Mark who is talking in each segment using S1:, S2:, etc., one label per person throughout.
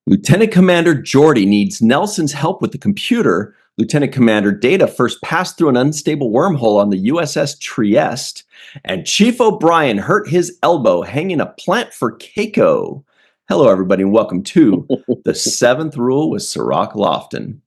S1: Lieutenant Commander Geordi needs Nelson's help with the computer. Lieutenant Commander Data first passed through an unstable wormhole on the USS Tryst. And Chief O'Brien hurt his elbow hanging a plant for Keiko. Hello, everybody, and welcome to The Seventh Rule with Cirroc Lofton.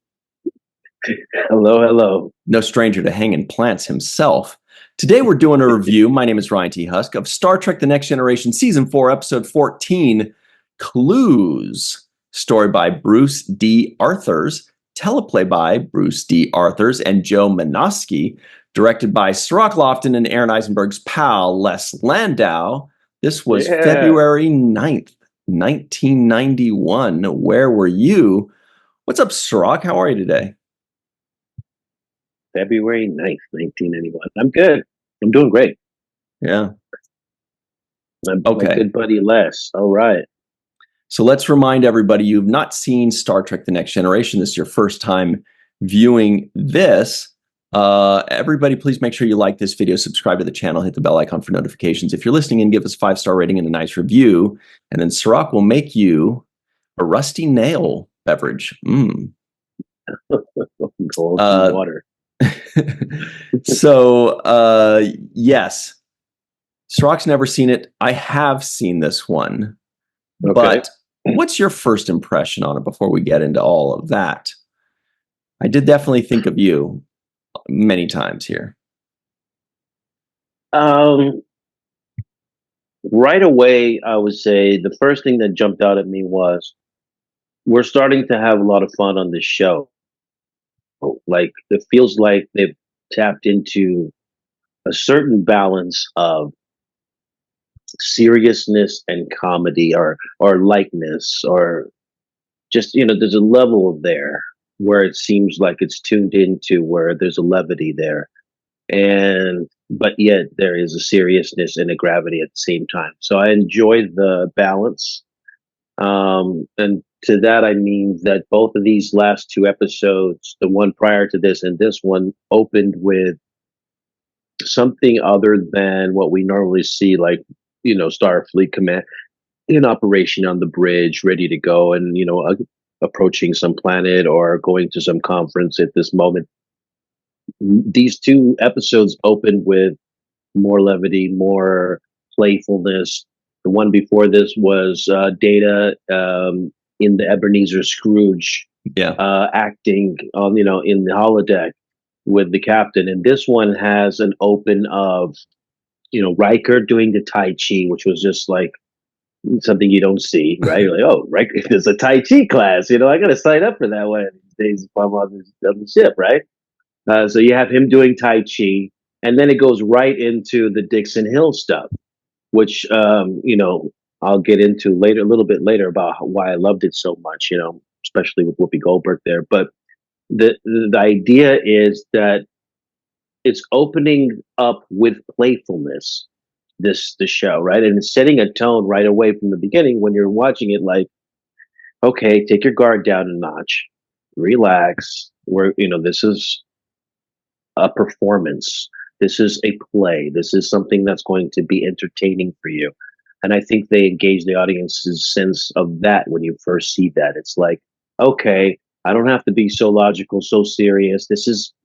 S2: Hello, hello.
S1: No stranger to hanging plants himself. Today we're doing a review, my name is Ryan T. Husk, of Star Trek The Next Generation Season 4, Episode 14, Clues. Story by Bruce D. Arthurs, teleplay by Bruce D. Arthurs and Joe Menosky, directed by Cirroc Lofton and Aaron Eisenberg's pal, Les Landau. This was February 9th, 1991. Where were you? What's up, Cirroc? How are you today?
S2: February 9th, 1991. I'm good. I'm doing great.
S1: Yeah.
S2: My good buddy Les. All right.
S1: So let's remind everybody, you've not seen Star Trek The Next Generation. This is your first time viewing this. Everybody, please make sure you like this video, subscribe to the channel, hit the bell icon for notifications. If you're listening in, give us a 5-star rating and a nice review. And then Cirroc will make you a rusty nail beverage.
S2: Cold water.
S1: So, yes. Cirroc's never seen it. I have seen this one. Okay. But what's your first impression on it before we get into all of that? I did definitely think of you many times here.
S2: Right away, I would say the first thing that jumped out at me was we're starting to have a lot of fun on this show. Like, it feels like they've tapped into a certain balance of seriousness and comedy or lightness, or just, there's a level there where it seems like it's tuned into, where there's a levity there, but yet there is a seriousness and a gravity at the same time. So I enjoy the balance, and to that I mean that both of these last two episodes, the one prior to this and this one, opened with something other than what we normally see, like Starfleet Command in operation on the bridge, ready to go, and approaching some planet or going to some conference at this moment. These two episodes opened with more levity, more playfulness. The one before this was Data in the Ebenezer Scrooge, acting on in the holodeck with the captain, and this one has an open of Riker doing the Tai Chi, which was just like something you don't see, right? You're like, oh, Riker, there's a Tai Chi class. I got to sign up for that one of these days if I'm on the ship, right? So you have him doing Tai Chi, and then it goes right into the Dixon Hill stuff, which I'll get into later, a little bit later, about why I loved it so much. Especially with Whoopi Goldberg there. But the idea is that it's opening up with playfulness, the show, right? And it's setting a tone right away from the beginning when you're watching it, like, okay, take your guard down a notch, relax. This is a performance. This is a play. This is something that's going to be entertaining for you. And I think they engage the audience's sense of that when you first see that. It's like, okay, I don't have to be so logical, so serious.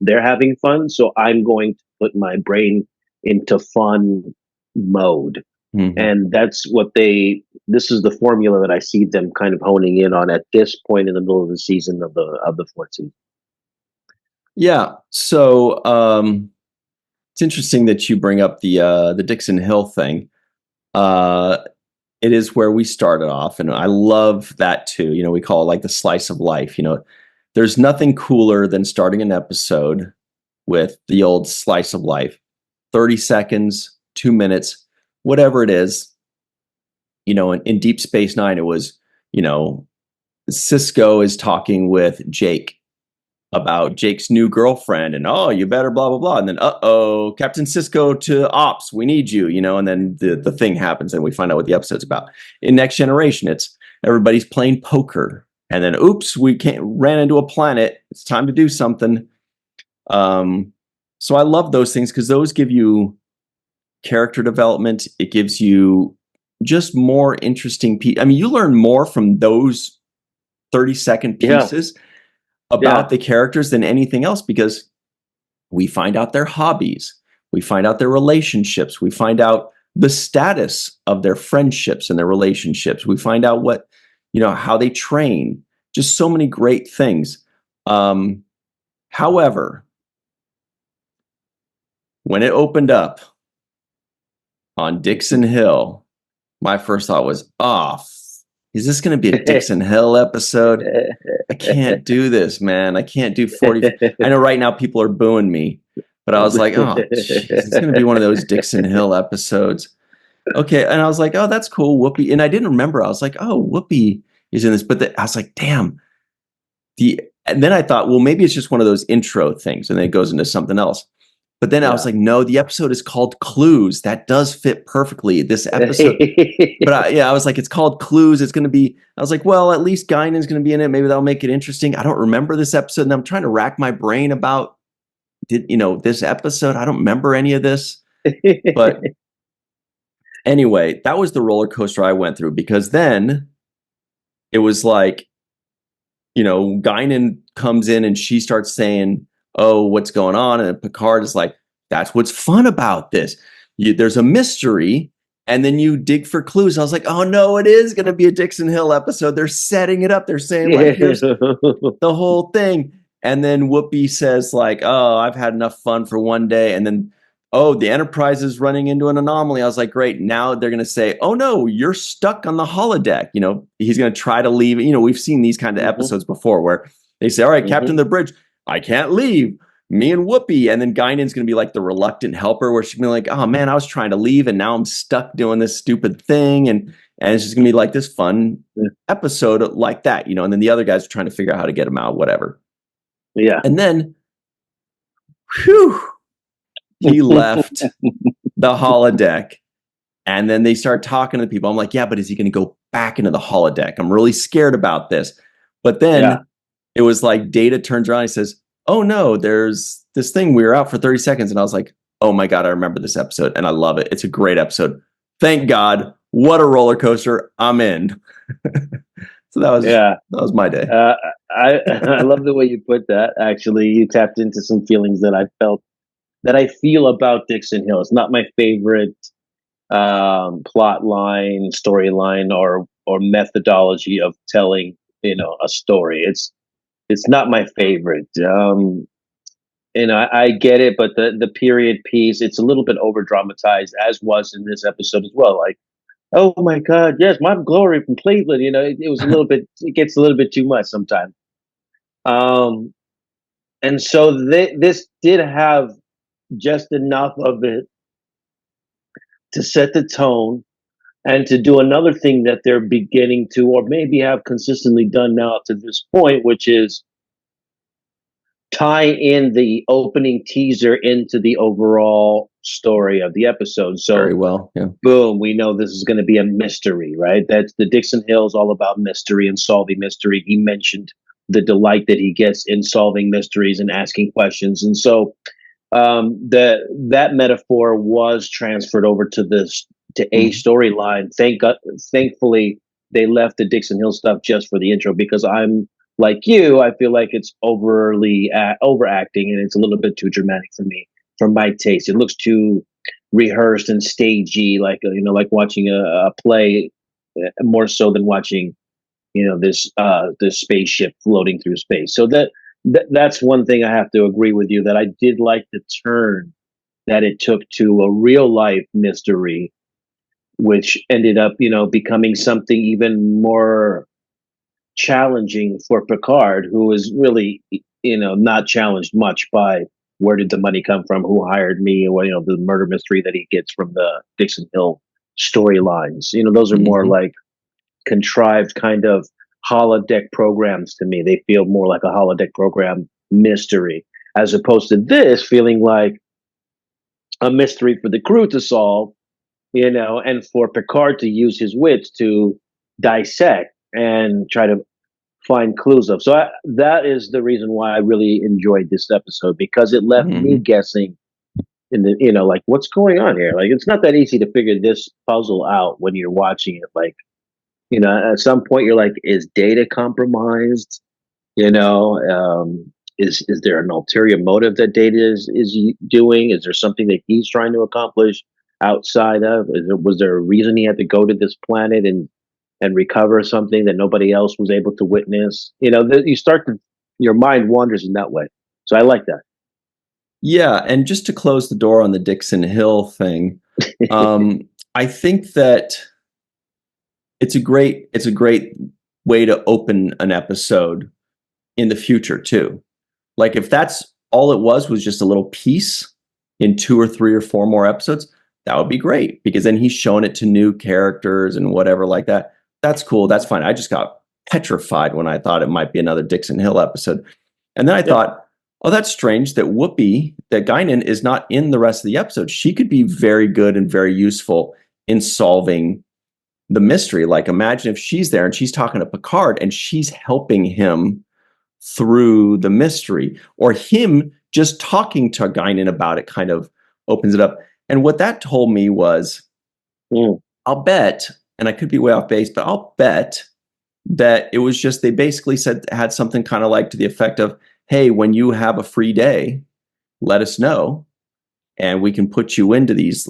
S2: They're having fun, so I'm going to put my brain into fun mode. Mm-hmm. And that's what this is the formula that I see them kind of honing in on at this point in the middle of the season of the fourth season.
S1: Yeah. So it's interesting that you bring up the Dixon Hill thing. It is where we started off, and I love that too. We call it like the slice of life. There's nothing cooler than starting an episode with the old slice of life. 30 seconds, 2 minutes, whatever it is. In Deep Space Nine, it was, Sisko is talking with Jake about Jake's new girlfriend, and you better blah blah blah, and then Captain Sisko to ops, we need you, and then the thing happens and we find out what the episode's about. In Next Generation, it's everybody's playing poker, and then oops, we ran into a planet, it's time to do something. So I love those things because those give you character development. It gives you just more interesting you learn more from those 30-second
S2: Yeah.
S1: pieces about
S2: Yeah.
S1: the characters than anything else, because we find out their hobbies, we find out their relationships, we find out the status of their friendships and their relationships, we find out what, how they train, just so many great things. However, when it opened up on Dixon Hill, my first thought was, is this going to be a Dixon Hill episode? I can't do this, man. I can't do 40. I know right now people are booing me, but I was like, oh, jeez, it's going to be one of those Dixon Hill episodes. Okay. And I was like, oh, that's cool. Whoopi. And I didn't remember. I was like, oh, Whoopi is in this. But I was like, damn. And then I thought, well, maybe it's just one of those intro things, and then it goes into something else. But then I was like, no, the episode is called Clues. That does fit perfectly. This episode. But I was like, it's called Clues. It's going to be, I was like, well, at least Guinan's going to be in it. Maybe that'll make it interesting. I don't remember this episode. And I'm trying to rack my brain about, this episode. I don't remember any of this. But anyway, that was the roller coaster I went through, because then it was like, Guinan comes in and she starts saying, oh, what's going on? And Picard is like, that's what's fun about this. There's a mystery, and then you dig for clues. I was like, oh no, it is going to be a Dixon Hill episode. They're setting it up. They're saying, like, here's the whole thing. And then Whoopi says, like, oh, I've had enough fun for one day. And then, oh, the Enterprise is running into an anomaly. I was like, great. Now they're going to say, oh no, you're stuck on the holodeck. He's going to try to leave. We've seen these kind of episodes before where they say, all right, Captain of the Bridge, I can't leave. Me and Whoopi. And then Guinan's going to be like the reluctant helper, where she's going to be like, oh man, I was trying to leave and now I'm stuck doing this stupid thing. And it's just going to be like this fun episode like that, and then the other guys are trying to figure out how to get him out, whatever.
S2: Yeah.
S1: And then, he left the holodeck, and then they start talking to the people. I'm like, yeah, but is he going to go back into the holodeck? I'm really scared about this. But then it was like Data turns around and he says, oh no, there's this thing. We were out for 30 seconds. And I was like, oh my God, I remember this episode and I love it. It's a great episode. Thank God. What a roller coaster. I'm in. So that was my day.
S2: I love the way you put that. Actually, you tapped into some feelings that I feel about Dixon Hill. It's not my favorite plot line, storyline, or methodology of telling, a story. It's not my favorite. I get it, but the period piece, it's a little bit over dramatized, as was in this episode as well. Like, oh my God, yes, my glory from Cleveland. It was a little bit. It gets a little bit too much sometimes. And so this did have just enough of it to set the tone and to do another thing that they're beginning to, or maybe have consistently done now to this point, which is tie in the opening teaser into the overall story of the episode. So
S1: very well, yeah.
S2: Boom, we know this is going to be a mystery, right? That's the Dixon Hill is all about mystery and solving mystery. He mentioned the delight that he gets in solving mysteries and asking questions, and so that metaphor was transferred over to a storyline. Thankfully, they left the Dixon Hill stuff just for the intro, because I'm like you. I feel like it's overly overacting, and it's a little bit too dramatic for me, for my taste. It looks too rehearsed and stagey, like like watching a play, more so than watching this spaceship floating through space. So that's one thing I have to agree with you, that I did like the turn that it took to a real life mystery, which ended up, becoming something even more challenging for Picard, who is really, not challenged much by where did the money come from, who hired me, or, the murder mystery that he gets from the Dixon Hill storylines. Those are more like contrived kind of holodeck programs to me. They feel more like a holodeck program mystery, as opposed to this feeling like a mystery for the crew to solve, and for Picard to use his wits to dissect and try to find clues of. So that is the reason why I really enjoyed this episode, because it left me guessing in the, like, what's going on here? Like, it's not that easy to figure this puzzle out when you're watching it. Like, You know, at some point you're like, is Data compromised? You know, is there an ulterior motive that Data is doing? Is there something that he's trying to accomplish outside of? Was there a reason he had to go to this planet and recover something that nobody else was able to witness? You know, you start to your mind wanders in that way. So I like that.
S1: Yeah, and just to close the door on the Dixon Hill thing, um, I think that it's a great way to open an episode in the future too. Like if that's all it was just a little piece in 2 or 3 or 4 more episodes, that would be great because then he's showing it to new characters and whatever like that. That's cool. That's fine. I just got petrified when I thought it might be another Dixon Hill episode. And then I
S2: Yeah,
S1: thought, oh, that's strange that that Guinan is not in the rest of the episode. She could be very good and very useful in solving the mystery. Like imagine if she's there and she's talking to Picard and she's helping him through the mystery, or him just talking to Guinan about it kind of opens it up. And what that told me was,
S2: mm,
S1: I'll bet, and I could be way off base, but I'll bet that it was just they basically had something kind of like to the effect of, hey, when you have a free day, let us know and we can put you into these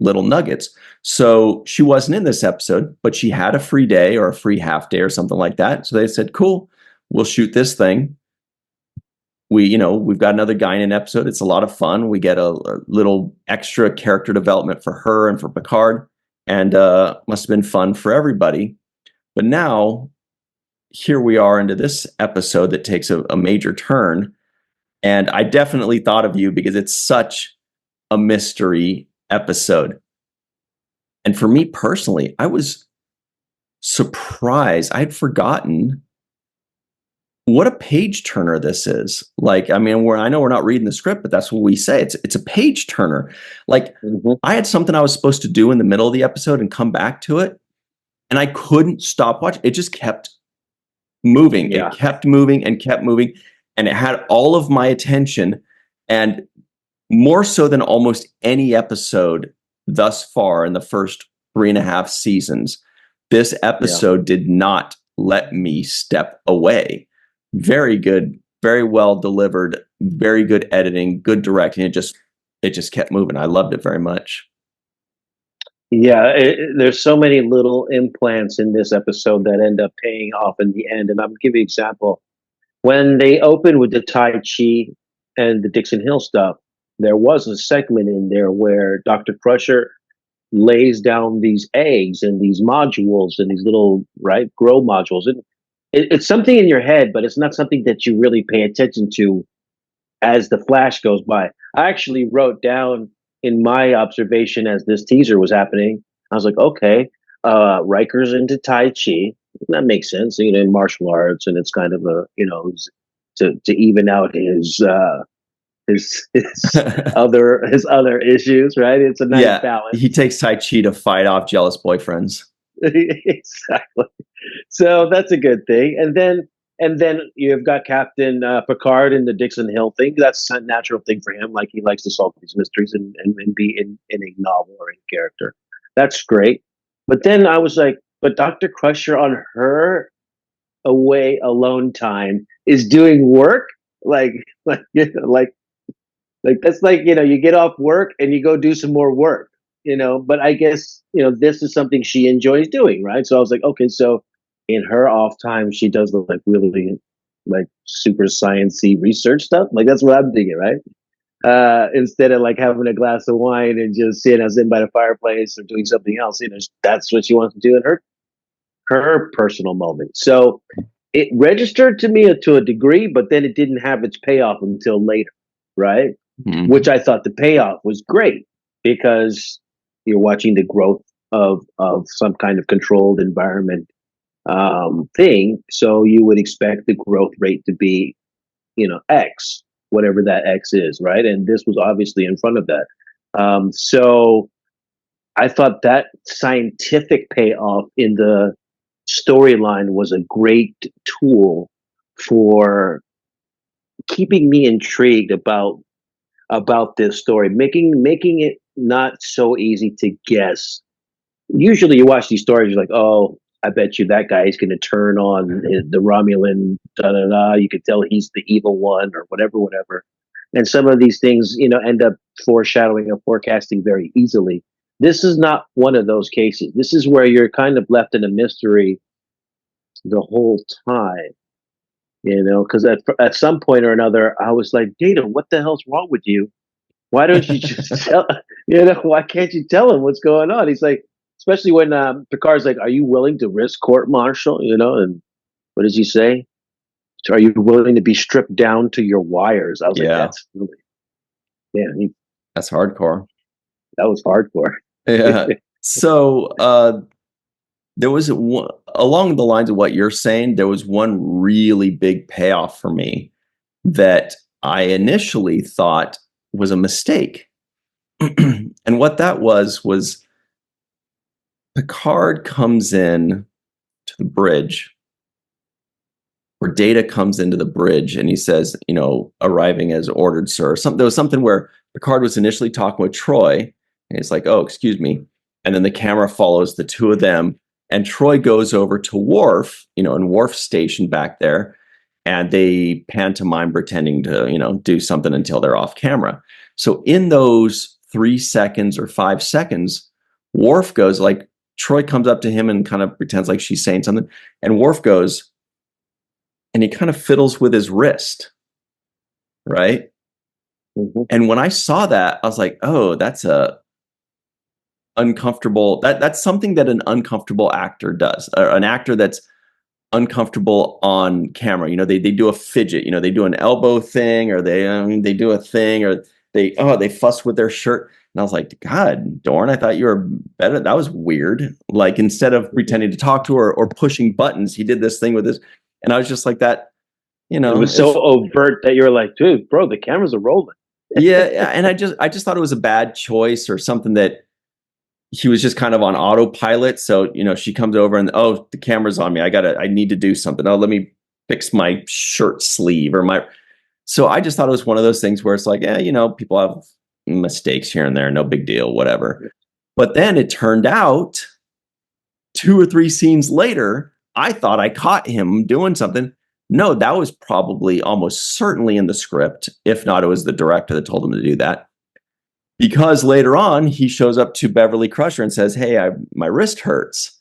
S1: little nuggets. So she wasn't in this episode, but she had a free day or a free half day or something like that. So they said, cool, we'll shoot this thing. We've got another Guinan episode. It's a lot of fun. We get a little extra character development for her and for Picard, and must have been fun for everybody. But now here we are into this episode that takes a major turn, and I definitely thought of you because it's such a mystery episode. And for me personally, I was surprised. I had forgotten what a page turner this is. Like, I mean, I know we're not reading the script, but that's what we say. It's a page turner. Like,
S2: hmm
S1: I had something I was supposed to do in the middle of the episode and come back to it, and I couldn't stop watching. It just kept moving. It
S2: yeah,
S1: kept moving and kept moving, and it had all of my attention, and more so than almost any episode thus far in the first 3.5 seasons, this
S2: yeah.
S1: episode did not let me step away. Very good, very well delivered, very good editing, good directing. It just kept moving. I loved it very much.
S2: Yeah, there's so many little implants in this episode that end up paying off in the end. And I'm giving you an example. When they open with the Tai Chi and the Dixon Hill stuff, there was a segment in there where Dr. Crusher lays down these eggs and these modules and these little, right, grow modules. And it's something in your head, but it's not something that you really pay attention to as the flash goes by. I actually wrote down in my observation as this teaser was happening, I was like, okay, Riker's into Tai Chi. That makes sense, you know, in martial arts, and it's kind of a, you know, to even out his other issues, right? It's a nice
S1: Yeah, he
S2: balance.
S1: takes Tai Chi to fight off jealous boyfriends.
S2: Exactly. So that's a good thing. And then you've got Captain Picard in the Dixon Hill thing. That's a natural thing for him. Like he likes to solve these mysteries and be in a novel or in character. That's great. But then I was like, but Dr. Crusher on her away alone time is doing work like like that's like, you know, you get off work and you go do some more work, you know. But I guess, you know, this is something she enjoys doing, right? So I was like, okay, so in her off time, she does the like really like super sciencey research stuff. Like that's what I'm thinking, right? Instead of like having a glass of wine and just sitting by the fireplace or doing something else, you know, that's what she wants to do in her personal moment. So it registered to me to a degree, but then it didn't have its payoff until later, right?
S1: Mhm.
S2: Which I thought the payoff was great because you're watching the growth of some kind of controlled environment thing. So you would expect the growth rate to be, you know, X, whatever that X is, right? And this was obviously in front of that. So I thought that scientific payoff in the storyline was a great tool for keeping me intrigued about this story, making it not so easy to guess. Usually, you watch these stories, you're like, oh, I bet you that guy is going to turn on the Romulan, da da da. You could tell he's the evil one or whatever, whatever. And some of these things, end up foreshadowing or forecasting very easily. This is not one of those cases. This is where you're kind of left in a mystery the whole time, because at some point or another, I was like, Data, what the hell's wrong with you? Why don't you just tell, why can't you tell him what's going on? He's like, especially when Picard's like, are you willing to risk court martial? And what does he say? Are you willing to be stripped down to your wires? I was like,
S1: Yeah,
S2: that's really, yeah,
S1: that's hardcore.
S2: that was hardcore.
S1: Yeah. So there was one, along the lines of what you're saying, there was one really big payoff for me that I initially thought was a mistake. And what that was Picard comes in to the bridge, or Data comes into the bridge, and he says, arriving as ordered, sir. There was something where Picard was initially talking with Troy, and he's like, oh, excuse me. And then the camera follows the two of them, and Troy goes over to Worf, in Worf's station back there, and they pantomime pretending to, do something until they're off camera. So in those 3 seconds or 5 seconds, Worf goes, like, Troy comes up to him and kind of pretends like she's saying something, and Worf goes, and he kind of fiddles with his wrist, right?
S2: Mm-hmm.
S1: And when I saw that, I was like, oh, that's a uncomfortable, that's something that an uncomfortable actor does, an actor that's uncomfortable on camera. They do a fidget, they do an elbow thing, or they do a thing, or they fuss with their shirt. And I was like, God, Dorn, I thought you were better. That was weird. Like, instead of pretending to talk to her or pushing buttons, he did this thing with this. And I was just like that,
S2: It was so overt that you were like, dude, bro, the cameras are rolling.
S1: Yeah. And I just thought it was a bad choice, or something that he was just kind of on autopilot. So, she comes over and, oh, the camera's on me. I need to do something. Oh, let me fix my shirt sleeve so I just thought it was one of those things where it's like, people have mistakes here and there, no big deal, whatever. But then it turned out 2 or 3 scenes later, I thought I caught him doing something. No, that was probably almost certainly in the script. If not, it was the director that told him to do that. Because later on, he shows up to Beverly Crusher and says, hey, my wrist hurts.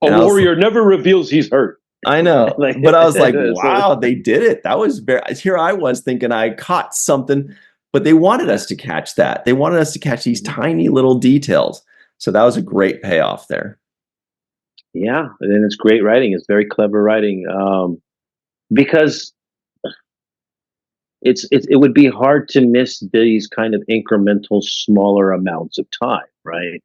S2: A warrior never reveals he's hurt.
S1: I know. But I was like, wow, they did it. That was here I was thinking I caught something, but they wanted us to catch that. They wanted us to catch these tiny little details. So that was a great payoff there.
S2: Yeah, and it's great writing. It's very clever writing, because it would be hard to miss these kind of incremental, smaller amounts of time, right?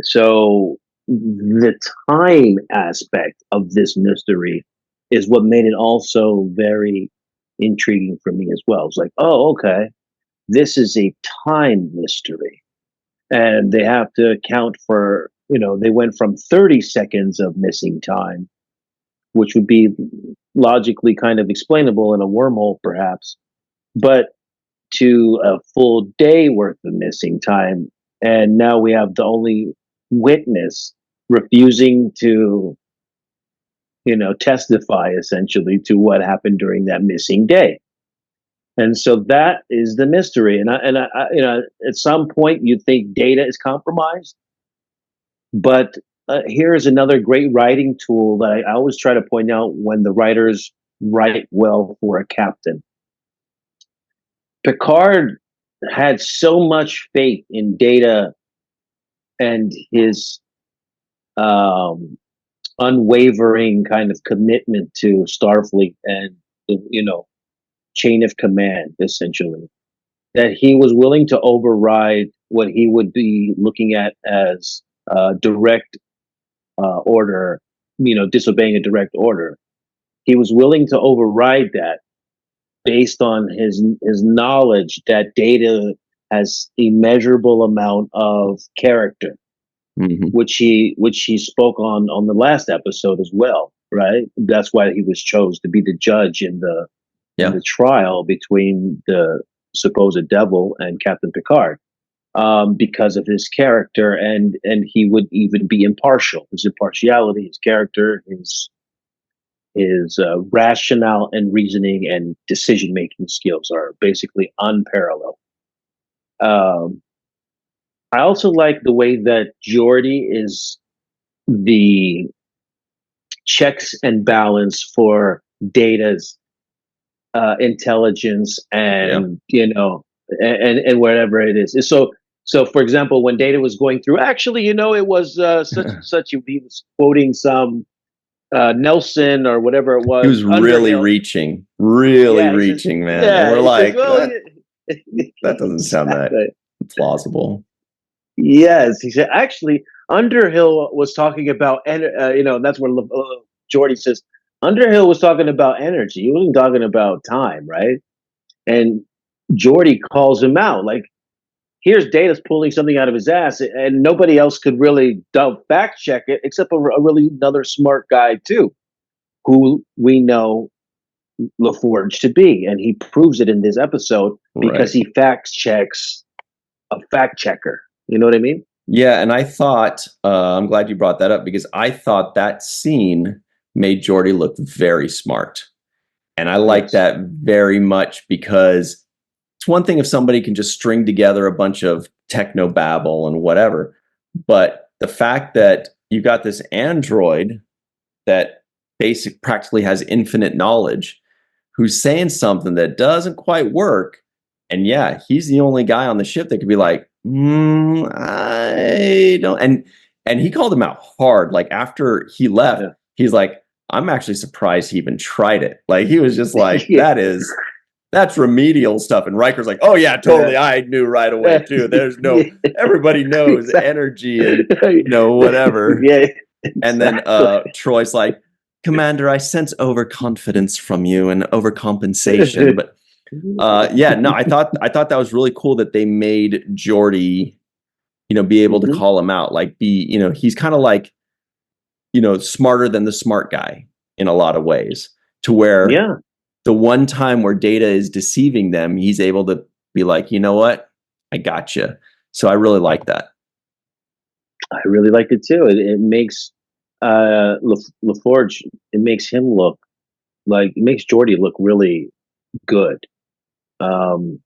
S2: So the time aspect of this mystery is what made it also very intriguing for me as well. It's like, oh, okay, this is a time mystery. And they have to account for, they went from 30 seconds of missing time, which would be logically kind of explainable in a wormhole, perhaps, but to a full day worth of missing time. And now we have the only witness refusing to, testify essentially to what happened during that missing day. And so that is the mystery. And I at some point you think Data is compromised, but here is another great writing tool that I always try to point out when the writers write well for a captain. Picard had so much faith in Data and his unwavering kind of commitment to Starfleet and, chain of command, essentially, that he was willing to override what he would be looking at as direct order, disobeying a direct order. He was willing to override that based on his knowledge that Data has immeasurable amount of character, which he spoke on the last episode as well, right? That's why he was chose to be the judge in the trial between the supposed devil and Captain Picard. because of his character, and he would even be impartial. His impartiality, his character, his rationale and reasoning and decision making skills are basically unparalleled. Um, I also like the way that Geordi is the checks and balance for Data's intelligence,
S1: Yeah.
S2: and and whatever it is. So for example, when Data was going through, actually, it was such and such. He was quoting some Nelson or whatever it
S1: He
S2: was,
S1: was really
S2: Underhill.
S1: reaching, really
S2: Yeah, he says.
S1: reaching, man. And
S2: Yeah,
S1: we're
S2: he says.
S1: like,
S2: Well,
S1: that doesn't sound that
S2: exactly.
S1: plausible.
S2: Yes, he said. Actually, Underhill was talking about, that's where Jordy says Underhill was talking about energy. He wasn't talking about time, right? And Jordy calls him out, like, here's Data's pulling something out of his ass, and nobody else could really fact check it except a really another smart guy too, who we know LaForge to be, and he proves it in this episode because
S1: Right.
S2: he fact checks a fact checker. You know what I mean?
S1: Yeah, and I thought, I'm glad you brought that up because I thought that scene made Jordy look very smart. And I like
S2: Yes.
S1: that very much because it's one thing if somebody can just string together a bunch of techno babble and whatever, but the fact that you got this android that practically has infinite knowledge who's saying something that doesn't quite work, and yeah, he's the only guy on the ship that could be like, I don't, and he called him out hard. Like after he left,
S2: Yeah.
S1: he's like, I'm actually surprised he even tried it. Like he was just like,
S2: Yeah.
S1: that's remedial stuff. And Riker's like, oh yeah, totally. I knew right away too. There's no,
S2: Yeah.
S1: everybody knows
S2: Exactly.
S1: energy and whatever.
S2: Yeah.
S1: And then
S2: Exactly.
S1: Troy's like, Commander, I sense overconfidence from you and overcompensation. But yeah, no, I thought that was really cool that they made Geordi, be able to
S2: Mhm.
S1: call him out. Like he's kind of like, smarter than the smart guy in a lot of ways, to where
S2: Yeah,
S1: the one time where Data is deceiving them, he's able to be like, you know what? I gotcha. So I really like that.
S2: I really liked it too. It makes LaForge. It makes him look like it makes Jordy look really good, um,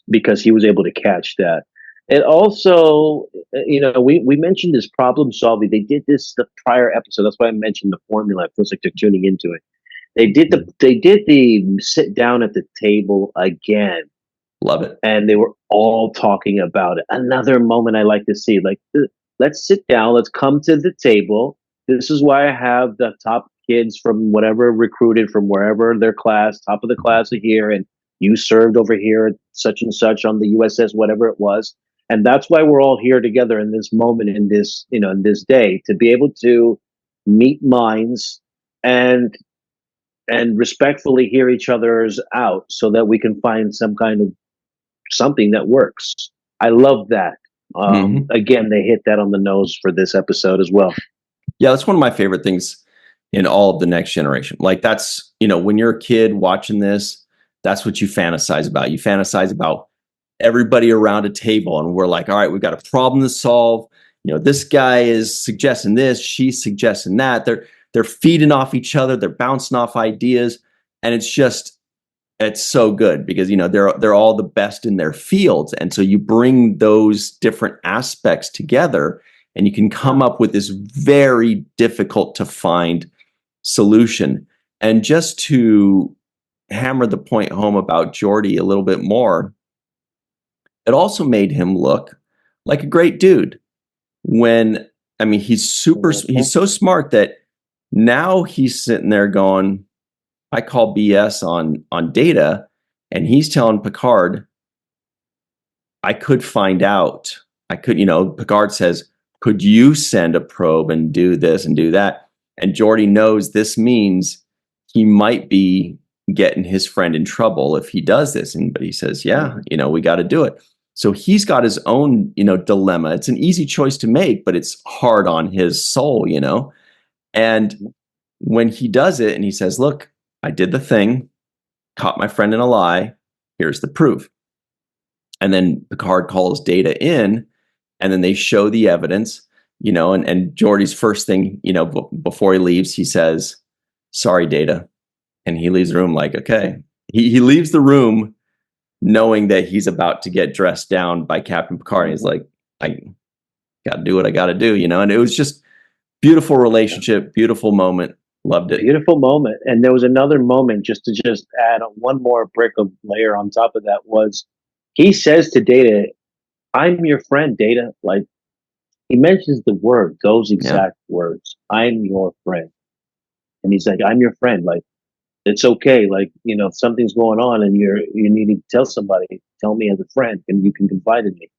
S2: because he was able to catch that. And also, we mentioned this problem solving. They did this the prior episode. That's why I mentioned the formula. It feels like they're tuning into it. They did the sit down at the table again,
S1: Love it.
S2: and they were all talking about it. Another moment I like to see, like, let's sit down, let's come to the table. This is why I have the top kids from whatever recruited from wherever their class, top of the class are here, and you served over here at such and such on the USS, whatever it was. And that's why we're all here together in this moment, in this, in this day, to be able to meet minds and respectfully hear each other's out so that we can find some kind of something that works. I love that.
S1: Mhm.
S2: Again, they hit that on the nose for this episode as well.
S1: Yeah, that's one of my favorite things in all of the Next Generation. Like that's, when you're a kid watching this, that's what you fantasize about. You fantasize about everybody around a table and we're like, all right, we've got a problem to solve. This guy is suggesting this, she's suggesting that. They're feeding off each other, they're bouncing off ideas, and it's so good because they're all the best in their fields, and so you bring those different aspects together and you can come up with this very difficult to find solution. And just to hammer the point home about Geordi a little bit more, it also made him look like a great dude. When I mean, he's so smart that now he's sitting there going, I call BS on Data, and he's telling Picard, I could find out. Picard says, could you send a probe and do this and do that? And Geordi knows this means he might be getting his friend in trouble if he does this. But he says, yeah, we got to do it. So he's got his own, dilemma. It's an easy choice to make, but it's hard on his soul, And when he does it and he says, look, I did the thing, caught my friend in a lie, here's the proof. And then Picard calls Data in, and then they show the evidence, and Geordi's first thing, before he leaves, he says, "Sorry, Data." And he leaves the room like, okay. He leaves the room knowing that he's about to get dressed down by Captain Picard. And he's like, I got to do what I got to do, and it was just beautiful relationship, beautiful moment. Loved it.
S2: Beautiful moment. And there was another moment, just to add one more brick of layer on top of that, was he says to Data, "I'm your friend, Data." Like, he mentions those exact words. "I'm your friend." And he's like, "I'm your friend. Like, it's okay. Like, if something's going on and you need to tell somebody, tell me as a friend and you can confide in me."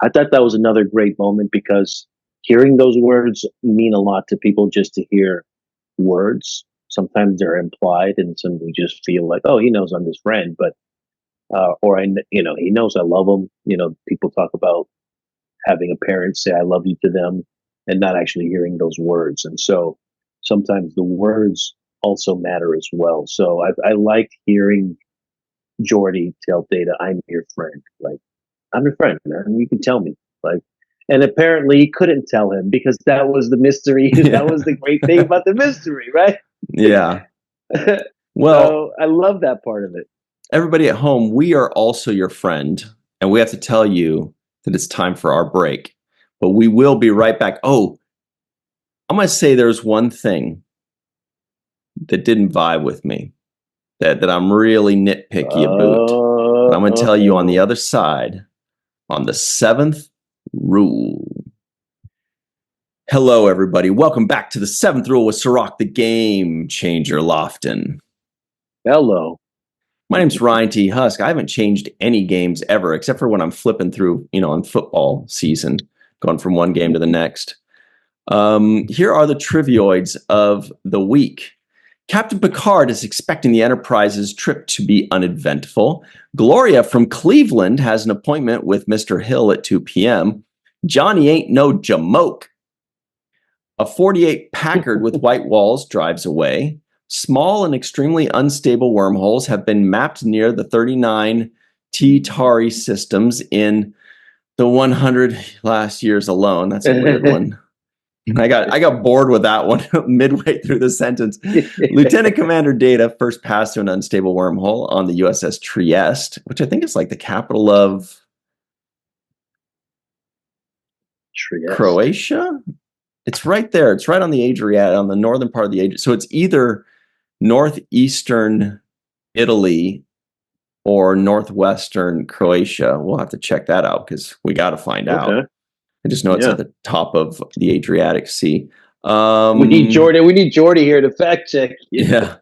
S2: I thought that was another great moment, because hearing those words mean a lot to people, just to hear words. Sometimes they're implied, and some we just feel like, oh, he knows I'm his friend, but or he knows I love him. People talk about having a parent say "I love you" to them, and not actually hearing those words. And so sometimes the words also matter as well. So I like hearing Geordi tell Data, "I'm your friend." Like, "I'm your friend, man. You can tell me." Like, and apparently he couldn't tell him, because that was the mystery. That was the great thing about the mystery, right?
S1: Yeah. Well,
S2: So I love that part of it.
S1: everybody at home, we are also your friend, and we have to tell you that it's time for our break. But we will be right back. Oh, I'm going to say there's one thing that didn't vibe with me, that I'm really nitpicky about. I'm going to tell you on the other side, on the seventh rule. Hello, everybody. Welcome back to the seventh rule with Sirach, the game changer Lofton.
S2: Hello.
S1: My name's Ryan T. Husk. I haven't changed any games ever, except for when I'm flipping through, on football season, going from one game to the next. Here are the trivioids of the week. Captain Picard is expecting the Enterprise's trip to be uneventful. Gloria from Cleveland has an appointment with Mr. Hill at 2 p.m. Johnny ain't no jamoke. A 48 Packard with white walls drives away. Small and extremely unstable wormholes have been mapped near the 39 T-Tari systems in the 100 last years alone. That's a weird one. I got bored with that one midway through the sentence. Lieutenant Commander Data first passed through an unstable wormhole on the USS Trieste, which I think is like the capital of Croatia. It's right there. It's right on the Adriatic, on the northern part of the Adriatic. So it's either northeastern Italy or northwestern Croatia. We'll have to check that out, because we got to find out. I just know it's at the top of the Adriatic Sea.
S2: We need Geordi here to fact check.
S1: Yeah.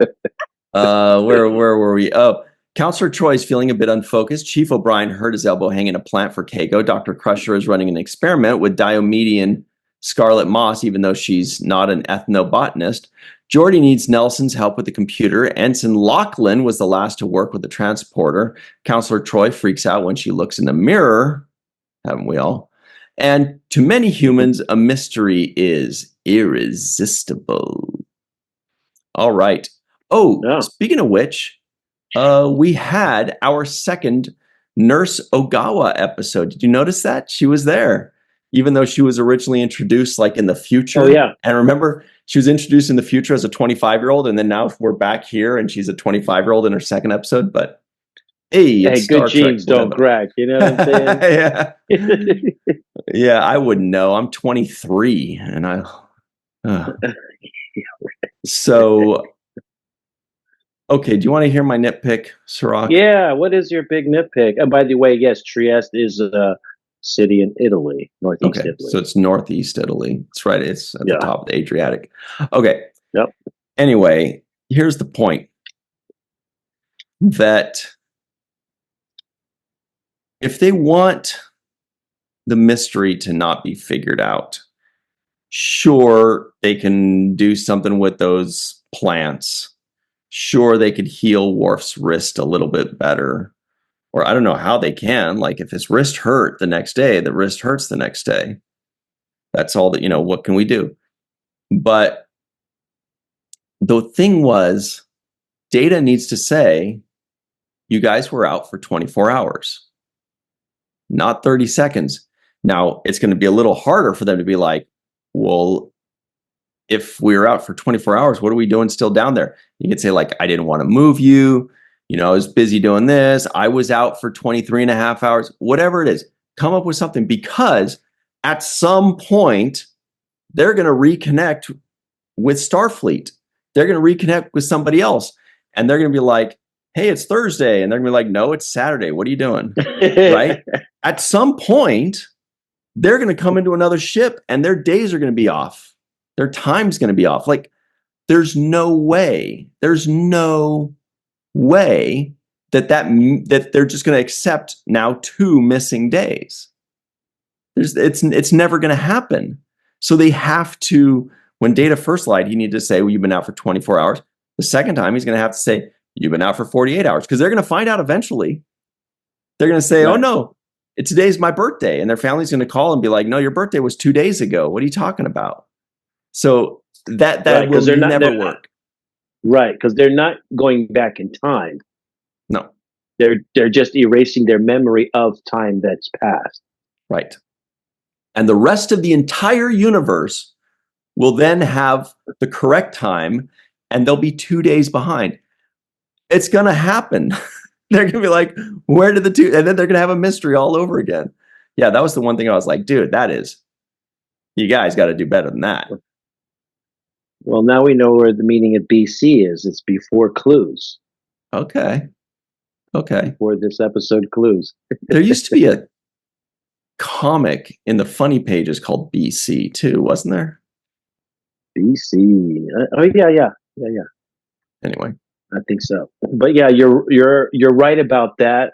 S1: Where were we? Oh, Counselor Troy is feeling a bit unfocused. Chief O'Brien hurt his elbow hanging a plant for Keiko. Dr. Crusher is running an experiment with Diomedian Scarlet Moss, even though she's not an ethnobotanist. Geordi needs Nelson's help with the computer. Ensign Lachlan was the last to work with the transporter. Counselor Troy freaks out when she looks in the mirror. Haven't we all? And to many humans, a mystery is irresistible. All right. Oh, speaking of which, we had our second Nurse Ogawa episode. Did you notice that? She was there, even though she was originally introduced like in the future.
S2: Oh, yeah.
S1: And remember, she was introduced in the future as a 25-year-old, and then now we're back here and she's a 25-year-old in her second episode. But hey,
S2: good genes don't crack. You know what I'm saying?
S1: Yeah. Yeah, I wouldn't know. I'm 23 and so okay, do you want to hear my nitpick, Sirach?
S2: Yeah, what is your big nitpick? And by the way, yes, Trieste is a city in Italy, northeast Italy.
S1: So it's northeast Italy. It's right. It's at the top of the Adriatic. Okay.
S2: Yep.
S1: Anyway, here's the point. That if they want the mystery to not be figured out, sure, they can do something with those plants. Sure, they could heal Worf's wrist a little bit better. Or I don't know how they can. Like, if his wrist hurt the next day, the wrist hurts the next day. That's all that, what can we do? But the thing was, Data needs to say, you guys were out for 24 hours. not 30 seconds. Now, it's going to be a little harder for them to be like, well, if we were out for 24 hours, what are we doing still down there? You could say, like, I didn't want to move you. I was busy doing this. I was out for 23 and a half hours, whatever it is. Come up with something, because at some point, they're going to reconnect with Starfleet. They're going to reconnect with somebody else. And they're going to be like, hey, it's Thursday. And they're going to be like, no, it's Saturday. What are you doing? Right? At some point, they're going to come into another ship and their days are going to be off. Their time's going to be off. Like, there's no way that they're just going to accept now 2 missing days. It's never going to happen. So they have to, when Data first lied, he needed to say, well, you've been out for 24 hours. The second time, he's going to have to say, you've been out for 48 hours, because they're going to find out eventually. They're going to say, oh, no, today's my birthday. And their family's going to call and be like, no, your birthday was 2 days ago. What are you talking about? So that will never work.
S2: Right, because they're not going back in time.
S1: No.
S2: They're just erasing their memory of time that's passed.
S1: Right. And the rest of the entire universe will then have the correct time, and they'll be 2 days behind. It's going to happen. They're going to be like, where did the 2? And then they're going to have a mystery all over again. Yeah, that was the one thing I was like, dude, you guys got to do better than that.
S2: Well, now we know where the meaning of BC is. It's before clues.
S1: Okay.
S2: Before this episode, clues.
S1: There used to be a comic in the funny pages called BC too, wasn't there?
S2: BC. Oh yeah.
S1: Anyway,
S2: I think so. But yeah, you're right about that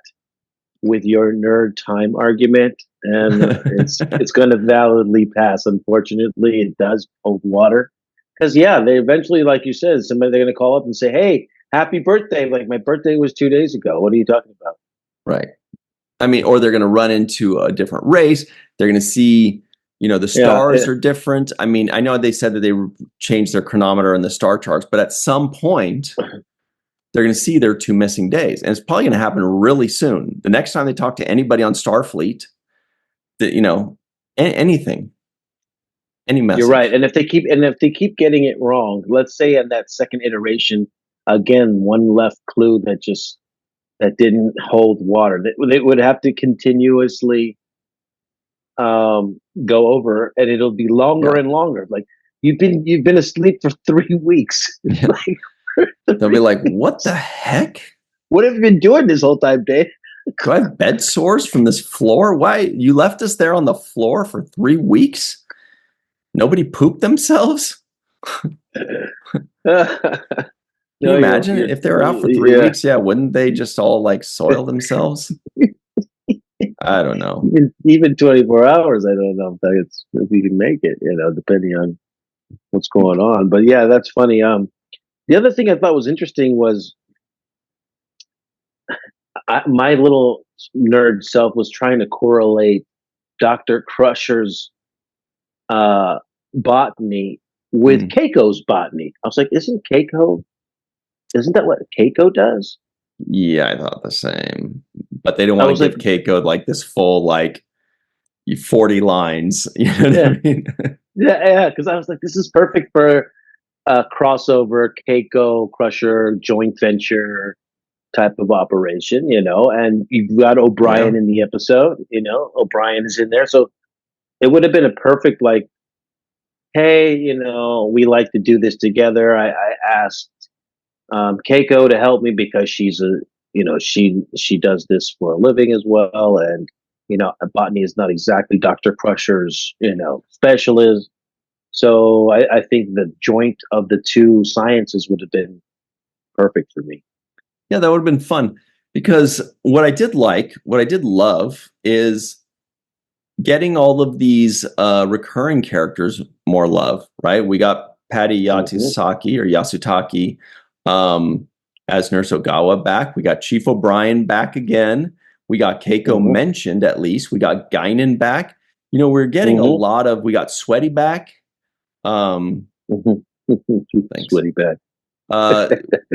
S2: with your nerd time argument, and it's going to validly pass. Unfortunately, it does hold water, because they eventually, like you said, they're going to call up and say, "Hey, happy birthday!" Like, my birthday was 2 days ago. What are you talking about?
S1: Right. I mean, or they're going to run into a different race. They're going to see, the stars are different. I mean, I know they said that they changed their chronometer and the star charts, but at some point, they're going to see their 2 missing days. And it's probably going to happen really soon. The next time they talk to anybody on Starfleet, that, anything, any message.
S2: You're right. And if they keep getting it wrong, let's say in that second iteration, again, one left clue that didn't hold water, they would have to continuously go over, and it'll be longer and longer. Like, you've been asleep for 3 weeks.
S1: Yeah. They'll be like, what the heck?
S2: What have you been doing this whole time, Dave?
S1: Do I have bed sores from this floor? Why you left us there on the floor for 3 weeks? Nobody pooped themselves? Can you imagine if they were out for 3 weeks? Yeah, wouldn't they just all like soil themselves? I don't know.
S2: Even 24 hours, I don't know if we can make it, depending on what's going on. But yeah, that's funny. The other thing I thought was interesting was my little nerd self was trying to correlate Dr. Crusher's botany with Keiko's botany. I was like, isn't that what Keiko does?
S1: Yeah, I thought the same. But they don't want to give Keiko like this full 40 lines. You know what I mean?
S2: Yeah, because I was like, this is perfect for a crossover Keiko Crusher joint venture type of operation, and you've got O'Brien in the episode, O'Brien is in there. So it would have been a perfect, like, hey, we like to do this together. I asked Keiko to help me because she's she does this for a living as well, and botany is not exactly Dr. Crusher's specialist. So I think the joint of the two sciences would have been perfect for me.
S1: Yeah, that would have been fun, because what I did love is getting all of these recurring characters more love, right? We got Patty Yasutaki as Nurse Ogawa back. We got Chief O'Brien back again. We got Keiko mentioned, at least. We got Guinan back. We're getting we got Sweaty back.
S2: Sweaty back.
S1: Uh,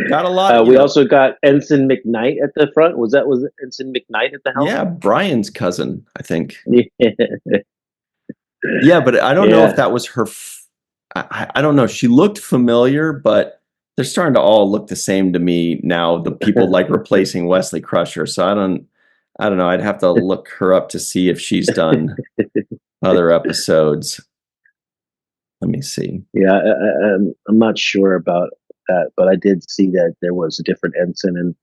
S1: got a lot,
S2: We also got Ensign McKnight at the front. Was it Ensign McKnight at the helm?
S1: yeah, Brian's cousin, I think.
S2: Yeah,
S1: Yeah, but I don't know if
S2: yeah.
S1: that was her. I don't know. She looked familiar, but they're starting to all look the same to me now. The people like replacing Wesley Crusher. So I don't know. I'd have to look her up to see if she's done other episodes. Let me see.
S2: Yeah, I'm not sure about that, but I did see that there was a different ensign, and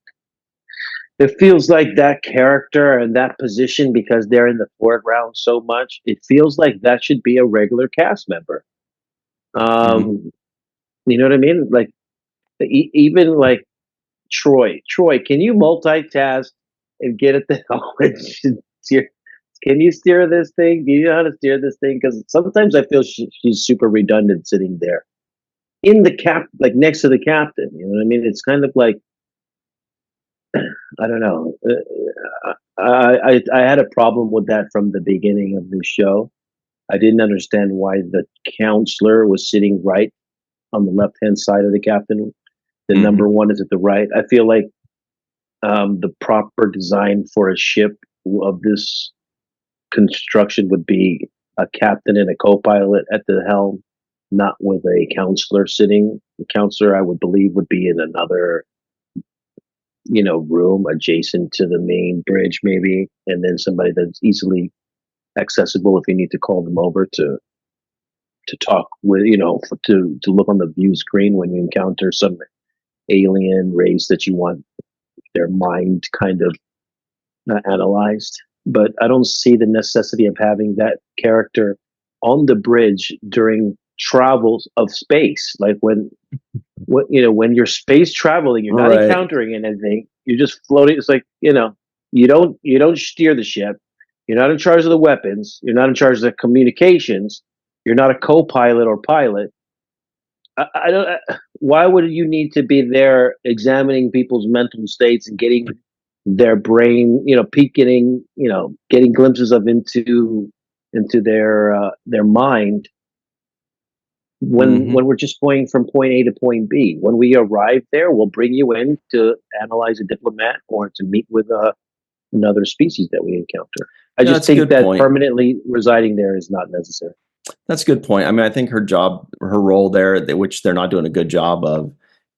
S2: it feels like that character and that position, because they're in the foreground so much, it feels like that should be a regular cast member.
S1: Mhm.
S2: You know what I mean? Like even like Troy, can you multitask and get at the helm? Steer- Can you steer this thing? Do you know how to steer this thing? Because sometimes I feel she's super redundant sitting there in the like next to the captain. You know what I mean? It's kind of like, I don't know. I had a problem with that from the beginning of the show. I didn't understand why the counselor was sitting right on the left hand side of the captain. The
S1: Mhm.
S2: number one is at the right. I feel like the proper design for a ship of this construction would be a captain and a co-pilot at the helm, not with a counselor sitting. The counselor, I would believe, would be in another, room adjacent to the main bridge, maybe, and then somebody that's easily accessible if you need to call them over to talk with, to look on the view screen when you encounter some alien race that you want their mind kind of analyzed. But I don't see the necessity of having that character on the bridge during travels of space. Like when you're space traveling, you're not
S1: Right.
S2: encountering anything. You're just floating. It's like, you don't steer the ship. You're not in charge of the weapons. You're not in charge of the communications. You're not a co-pilot or pilot. I don't. Why would you need to be there examining people's mental states and getting their brain, peeking, getting glimpses of into their mind when
S1: Mhm.
S2: we're just going from point A to point B. When we arrive there, we'll bring you in to analyze a diplomat or to meet with another species that we encounter. I
S1: Yeah,
S2: just
S1: that's a
S2: think
S1: good
S2: that
S1: point.
S2: permanently residing there is not necessary.
S1: That's a good point. I mean, I think her role there, which they're not doing a good job of,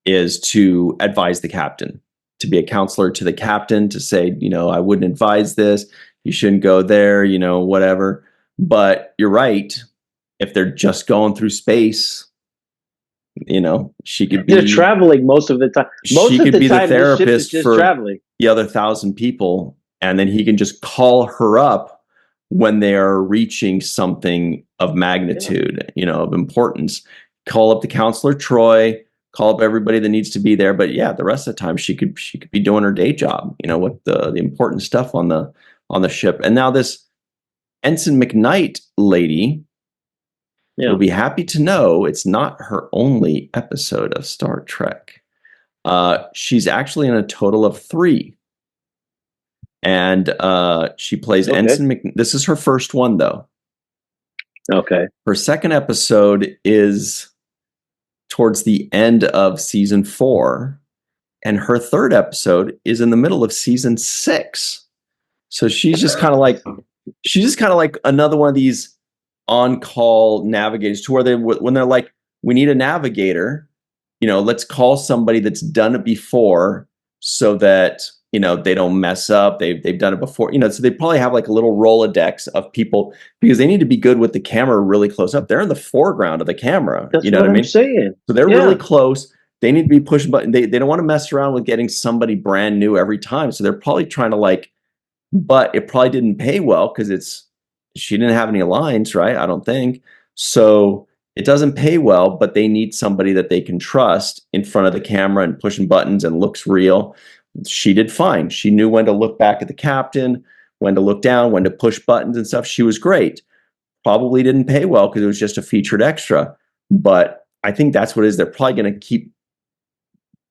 S1: is to advise the captain, to be a counselor to the captain, to say, I wouldn't advise this. You shouldn't go there, whatever. But you're right. If they're just going through space, she could
S2: They're
S1: be
S2: traveling most of the time. Most
S1: she
S2: of
S1: could
S2: the
S1: be the
S2: time, this ship is
S1: therapist
S2: just
S1: for
S2: traveling.
S1: the other 1,000 people, and then he can just call her up when they are reaching something of
S2: Yeah.
S1: magnitude, of importance. Call up the counselor Troy, call up everybody that needs to be there. But yeah, the rest of the time she could be doing her day job, with the important stuff on the ship. And now this Ensign McKnight lady,
S2: Yeah.
S1: you'll be happy to know it's not her only episode of Star Trek. She's actually in a total of 3. And she plays
S2: Okay.
S1: Ensign This is her first one, though.
S2: Okay.
S1: Her second episode is towards the end of season 4, and her third episode is in the middle of season 6. So she's just kind of like another one of these on-call navigators, to where when they're like, we need a navigator, let's call somebody that's done it before, so that they don't mess up. They've done it before, so they probably have like a little Rolodex of people, because they need to be good with the camera really close up. They're in the foreground of the camera,
S2: That's
S1: you know what
S2: what
S1: I
S2: I'm
S1: mean?
S2: saying.
S1: So they're really
S2: Yeah.
S1: close. They need to be pushing button. They don't want to mess around with getting somebody brand new every time. So they're probably trying to like, but it probably didn't pay well because she didn't have any lines, right? I don't think so. It doesn't pay well, but they need somebody that they can trust in front of the camera and pushing buttons and looks real. She did fine. She knew when to look back at the captain, when to look down, when to push buttons and stuff. She was great. Probably didn't pay well because it was just a featured extra. But I think that's what it is. They're probably going to keep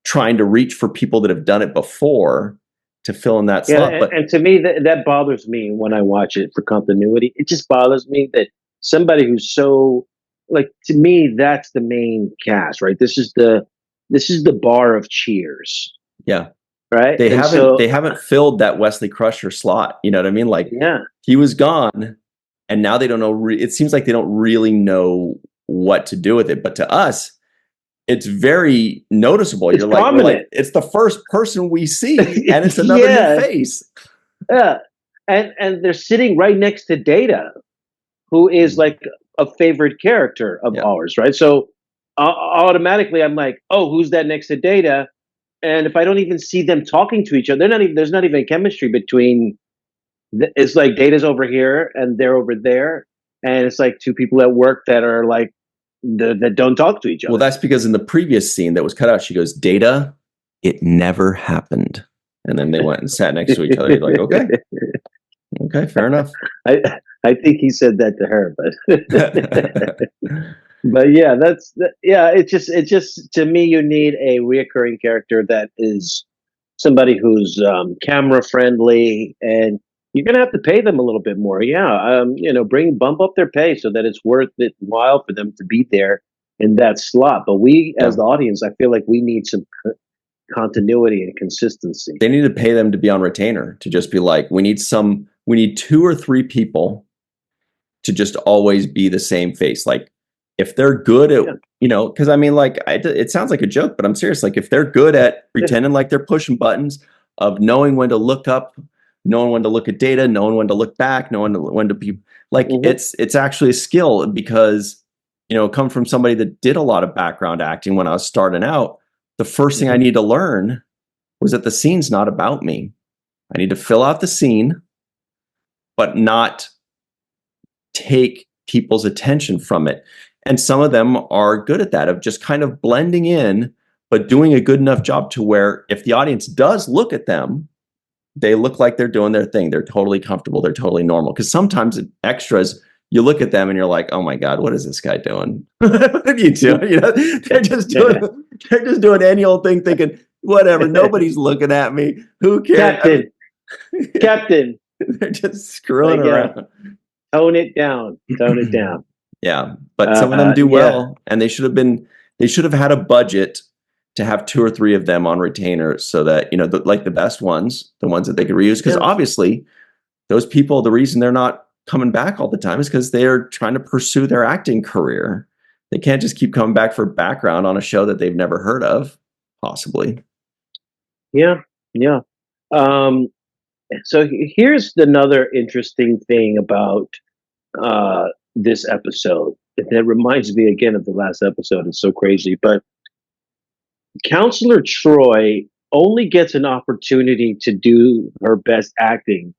S1: trying to reach for people that have done it before to fill in that
S2: Yeah,
S1: slot. But
S2: and to me, that bothers me when I watch it for continuity. It just bothers me that somebody who's so, like, to me, that's the main cast, right? This is this is the bar of Cheers,
S1: Yeah.
S2: right?
S1: They
S2: And
S1: haven't
S2: so,
S1: they haven't filled that Wesley Crusher slot. You know what I mean? Like
S2: yeah,
S1: he was gone, and now they don't know. It seems like they don't really know what to do with it. But to us, it's very noticeable.
S2: it's
S1: We're like,
S2: prominent.
S1: it's the first person we see, and it's another new
S2: Yeah,
S1: face.
S2: yeah, and they're sitting right next to Data, who is like a favorite character of
S1: Yeah.
S2: ours, right? So automatically, I'm like, oh, who's that next to Data? And if I don't even see them talking to each other, they're not even. There's not even chemistry between. It's like Data's over here and they're over there, and it's like two people at work that are like that don't talk to each
S1: Well,
S2: other.
S1: that's because in the previous scene that was cut out, she goes, "Data, it never happened." And then they went and sat next to each other. You're like, okay, okay, fair enough.
S2: I I think he said that to her, but but yeah, yeah. It's just to me, you need a reoccurring character that is somebody who's camera friendly, and you're gonna have to pay them a little bit more. Yeah, bump up their pay so that it's worth it while for them to be there in that slot. But we, as
S1: Yeah.
S2: the audience, I feel like we need some continuity and consistency.
S1: They need to pay them to be on retainer, to just be like, we need 2 or 3 people to just always be the same face. Like if they're good at,
S2: Yeah.
S1: because I mean, like it sounds like a joke, but I'm serious. Like if they're good at
S2: Yeah.
S1: pretending like they're pushing buttons, of knowing when to look up, knowing when to look at data, knowing when to look back, knowing when to be like,
S2: Mm-hmm.
S1: it's actually a skill because, come from somebody that did a lot of background acting when I was starting out. The first thing I
S2: Mm-hmm.
S1: need to learn was that the scene's not about me. I need to fill out the scene, but not take people's attention from it. And some of them are good at that, of just kind of blending in, but doing a good enough job to where if the audience does look at them, they look like they're doing their thing. They're totally comfortable. They're totally normal. Because sometimes extras, you look at them and you're like, oh my God, what is this guy doing? What are you doing? They're just doing any old thing, thinking, whatever, nobody's looking at me. Who cares?
S2: Captain, Captain,
S1: They're just screwing around.
S2: Tone it down. Tone it down.
S1: Yeah, but some of them do
S2: Yeah.
S1: well, and they should have had a budget to have 2 or 3 of them on retainer, so that like the best ones, the ones that they could reuse. Because
S2: Yeah.
S1: obviously, those people, the reason they're not coming back all the time is because they're trying to pursue their acting career. They can't just keep coming back for background on a show that they've never heard of, possibly.
S2: Yeah. Yeah. So here's another interesting thing about this episode. It reminds me again of the last episode. It's so crazy, but Counselor Troy only gets an opportunity to do her best acting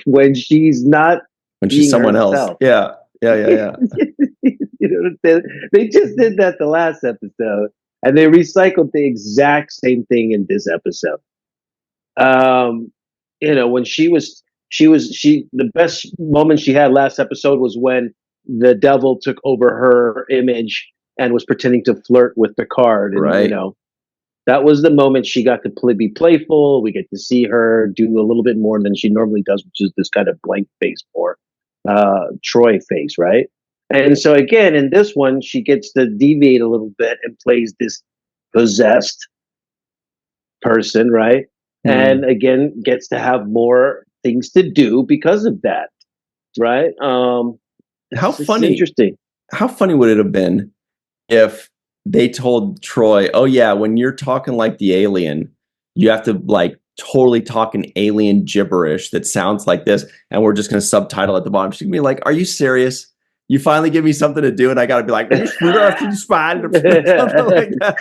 S2: when she's not
S1: When she's someone
S2: herself.
S1: else. Yeah.
S2: They just did that the last episode, and they recycled the exact same thing in this episode. When the best moment she had last episode was when the devil took over her image and was pretending to flirt with Picard, and
S1: Right.
S2: that was the moment she got to be playful. We get to see her do a little bit more than she normally does, which is this kind of blank face or Troy face, right? And so again, in this one, she gets to deviate a little bit and plays this possessed person, right? And again, gets to have more things to do because of that, right?
S1: How funny!
S2: Interesting.
S1: How funny would it have been if they told Troy, "Oh yeah, when you're talking like the alien, you have to like totally talk an alien gibberish that sounds like this, and we're just going to subtitle at the bottom." She'd be like, "Are you serious? You finally give me something to do, and I got to be like, something like that."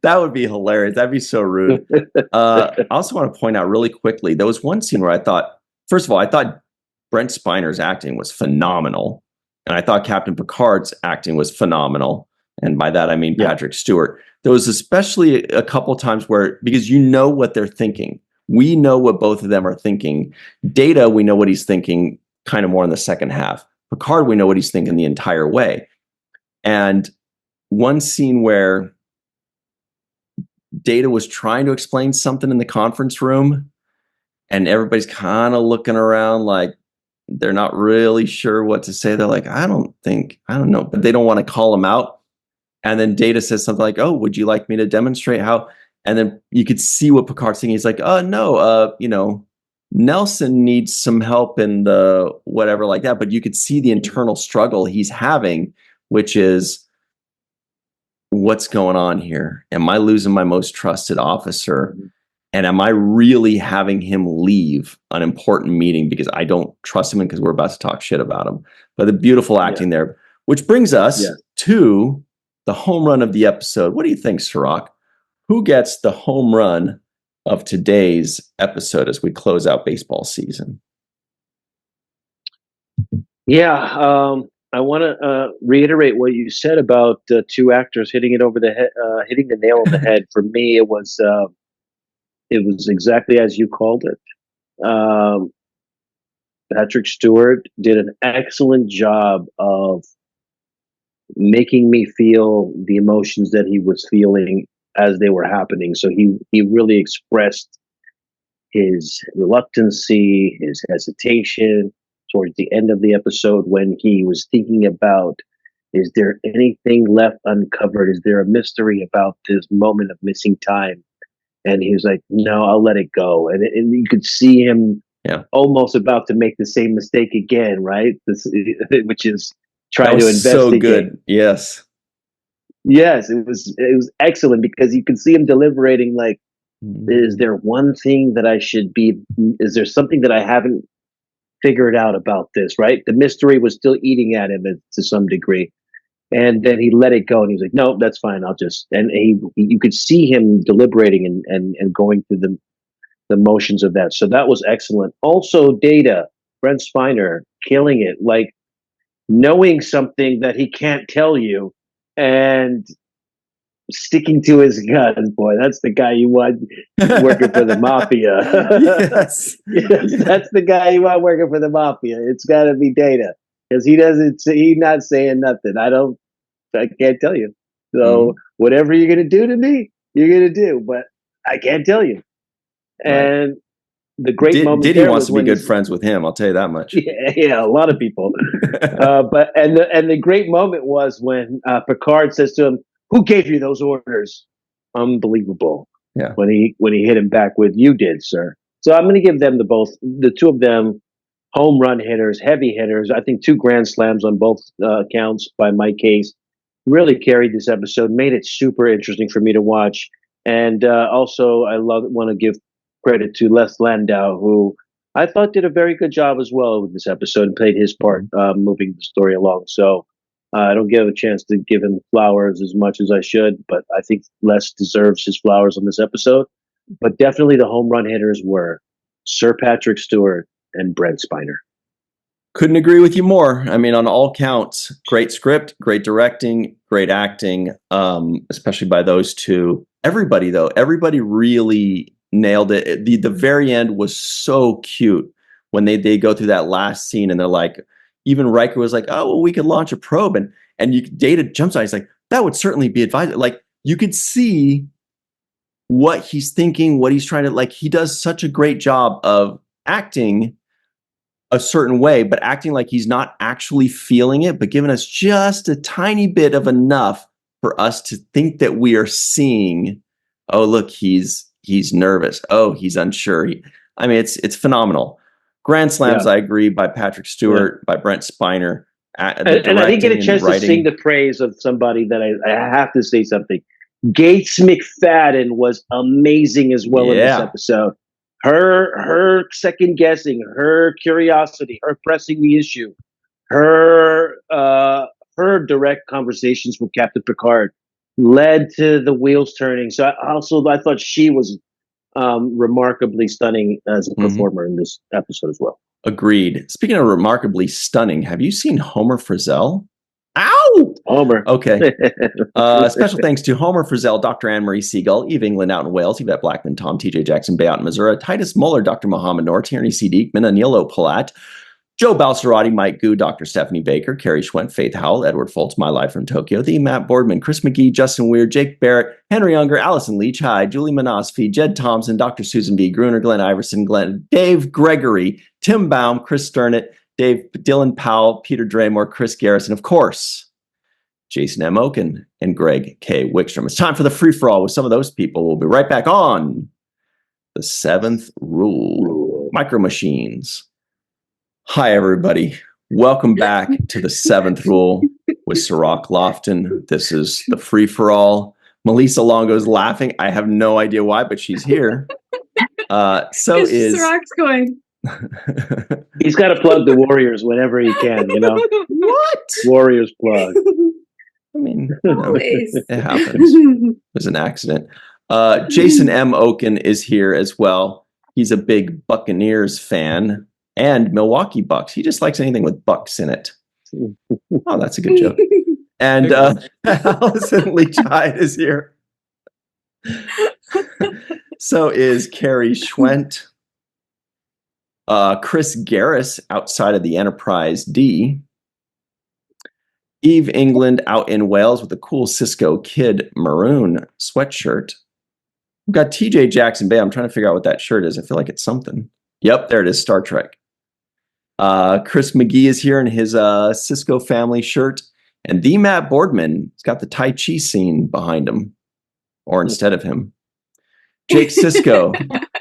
S1: That would be hilarious. That'd be so rude. I also want to point out really quickly, there was one scene where I thought, first of all, I thought Brent Spiner's acting was phenomenal, and I thought Captain Picard's acting was phenomenal. And by that, I mean Patrick Stewart. There was especially a couple times where, because you know what they're thinking. We know what both of them are thinking. Data, we know what he's thinking kind of more in the second half. Picard, we know what he's thinking the entire way. And one scene where Data was trying to explain something in the conference room, and everybody's kind of looking around like they're not really sure what to say. They're like, I don't know, but they don't want to call him out. And then Data says something like, "Oh, would you like me to demonstrate how?" And then you could see what Picard's thinking. He's like, "Oh no, Nelson needs some help in the whatever like that." But you could see the internal struggle he's having, which is, what's going on here? Am I losing my most trusted officer? And am I really having him leave an important meeting because I don't trust him and because we're about to talk shit about him? But the beautiful acting there, which brings us to the home run of the episode. What do you think, Sirach? Who gets the home run of today's episode as we close out baseball season?
S2: Yeah, I want to reiterate what you said about two actors hitting it over the head, hitting the nail on the head. For me, it was exactly as you called it. Patrick Stewart did an excellent job of making me feel the emotions that he was feeling as they were happening. So he really expressed his reluctancy, his hesitation towards the end of the episode when he was thinking about, is there anything left uncovered? Is there a mystery about this moment of missing time? And he was like, no, I'll let it go. And you could see him almost about to make the same mistake again, right? Which is try to investigate.
S1: So good. Yes.
S2: Yes, it was excellent because you could see him deliberating like, is there one thing that I should be, is there something that I haven't figured out about this, right? The mystery was still eating at him to some degree. And then he let it go and he's like, no, that's fine. I'll just, and you could see him deliberating and going through the motions of that. So that was excellent. Also, Data, Brent Spiner, killing it, like knowing something that he can't tell you and sticking to his guns. Boy, that's the guy you want working for the mafia.
S1: Yes.
S2: Yes, that's the guy you want working for the mafia. It's got to be Data because he's not saying nothing. I can't tell you. So whatever you're going to do to me, you're going to do, but I can't tell you. And the great moment
S1: Diddy wants to be good friends with him. I'll tell you that much.
S2: Yeah, a lot of people. But the great moment was when Picard says to him, "Who gave you those orders?" Unbelievable.
S1: Yeah.
S2: When he hit him back with, "You did, sir." So I'm going to give them the two of them, home run hitters, heavy hitters. I think 2 grand slams on both counts by my case. Really carried this episode, made it super interesting for me to watch. And also, I want to give credit to Les Landau, who I thought did a very good job as well with this episode and played his part moving the story along. So I don't give a chance to give him flowers as much as I should, but I think Les deserves his flowers on this episode. But definitely the home run hitters were Sir Patrick Stewart and Brent Spiner.
S1: Couldn't agree with you more. I mean, on all counts, great script, great directing, great acting, especially by those two. Everybody, though, everybody really nailed it. The very end was so cute when they go through that last scene and they're like, even Riker was like, oh, well, we could launch a probe. And Data jumps on. He's like, that would certainly be advised. Like, you could see what he's thinking, what he's trying to, like, he does such a great job of acting a certain way, but acting like he's not actually feeling it, but giving us just a tiny bit of enough for us to think that we are seeing, oh, look, he's nervous. Oh, he's unsure. I mean, it's phenomenal. Grand slams, I agree, by Patrick Stewart, by Brent Spiner.
S2: And I didn't get a chance to sing the praise of somebody that I have to say something. Gates McFadden was amazing as well in this episode. Her second guessing, her curiosity, her pressing the issue, her direct conversations with Captain Picard led to the wheels turning. So I thought she was remarkably stunning as a performer in this episode as well.
S1: Agreed. Speaking of remarkably stunning, have you seen Homer Frizzell? Ow!
S2: Homer.
S1: Okay. Special thanks to Homer Frizzell, Dr. Anne-Marie Siegel, Eve England out in Wales, Yvette Blackman, Tom T.J. Jackson Bay out in Missouri, Titus Muller, Dr. Mohammed Noor, Tierney C. Diekman, Anilo Palat, Joe Balcerati, Mike Gu, Dr. Stephanie Baker, Carrie Schwent, Faith Howell, Edward Foltz, My Life from Tokyo, the Matt Boardman, Chris McGee, Justin Weir, Jake Barrett, Henry Unger, Allison Leach, Hi, Julie Manosfi, Jed Thompson, Dr. Susan B. Gruner, Glenn Iverson, Dave Gregory, Tim Baum, Chris Sternett, Dylan Powell, Peter Draymore, Chris Garrison, of course, Jason M. Oken, and Greg K. Wickstrom. It's time for the free-for-all with some of those people. We'll be right back on the 7th Rule. Micro Machines. Hi, everybody. Welcome back to the 7th Rule with Sirach Lofton. This is the free-for-all. Melissa Longo's laughing. I have no idea why, but she's here. So is
S3: Sirach's going.
S2: He's got to plug the Warriors whenever he can,
S1: What?
S2: Warriors plug.
S1: I mean,
S3: Always.
S1: it happens. It was an accident. Jason M. Oken is here as well. He's a big Buccaneers fan and Milwaukee Bucks. He just likes anything with Bucks in it. Oh, that's a good joke. And Allison Leach-Hyde is here. So is Carrie Schwent. Chris Garris outside of the Enterprise D. Eve England out in Wales with a cool Cisco Kid maroon sweatshirt. We've got TJ Jackson Bay. I'm trying to figure out what that shirt is. I feel like it's something. Yep, there it is, Star Trek. Chris McGee is here in his Cisco family shirt. And the Matt Boardman has got the Tai Chi scene behind him. Or instead of him. Jake Cisco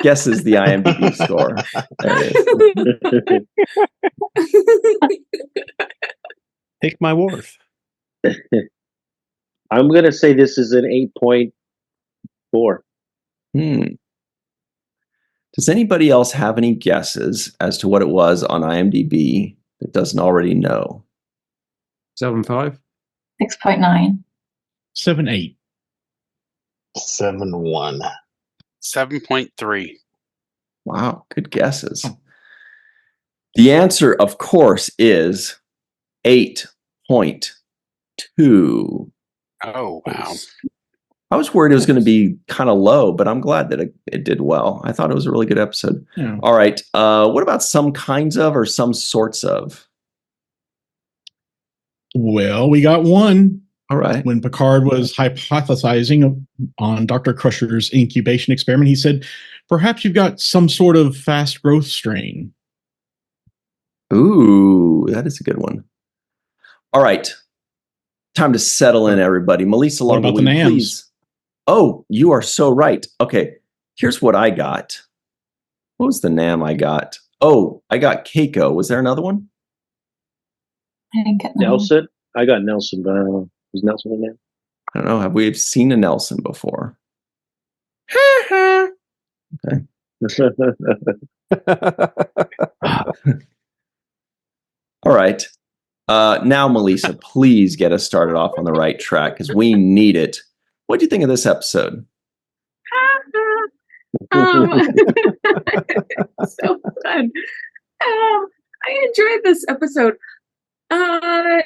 S1: guesses the IMDb score. There it is.
S4: Take my wharf.
S2: I'm going to say this is an 8.4.
S1: Does anybody else have any guesses as to what it was on IMDb that doesn't already know?
S4: 7.5.
S5: 6.9.
S4: 7.8.
S6: 7.1.
S7: 7.3.
S1: Wow, good guesses. The answer, of course, is 8.2.
S7: Oh, wow.
S1: I was worried it was going to be kind of low, but I'm glad that it did well. I thought it was a really good episode.
S4: Yeah.
S1: All right. What about some kinds of or some sorts of?
S4: Well, we got one.
S1: All right.
S4: When Picard was hypothesizing on Dr. Crusher's incubation experiment, he said, perhaps you've got some sort of fast growth strain.
S1: Ooh, that is a good one. All right. Time to settle in, everybody. Melissa Longo,
S4: about the NAMs?
S1: Please. Oh, you are so right. Okay, here's what I got. What was the NAM I got? Oh, I got Keiko. Was there another one?
S5: I didn't get
S2: Nelson? I got Nelson, but I don't know. Was Nelson in there?
S1: I don't know. Have we seen a Nelson before? Okay. All right. Now, Melissa, please get us started off on the right track because we need it. What do you think of this episode?
S3: So fun. I enjoyed this episode. I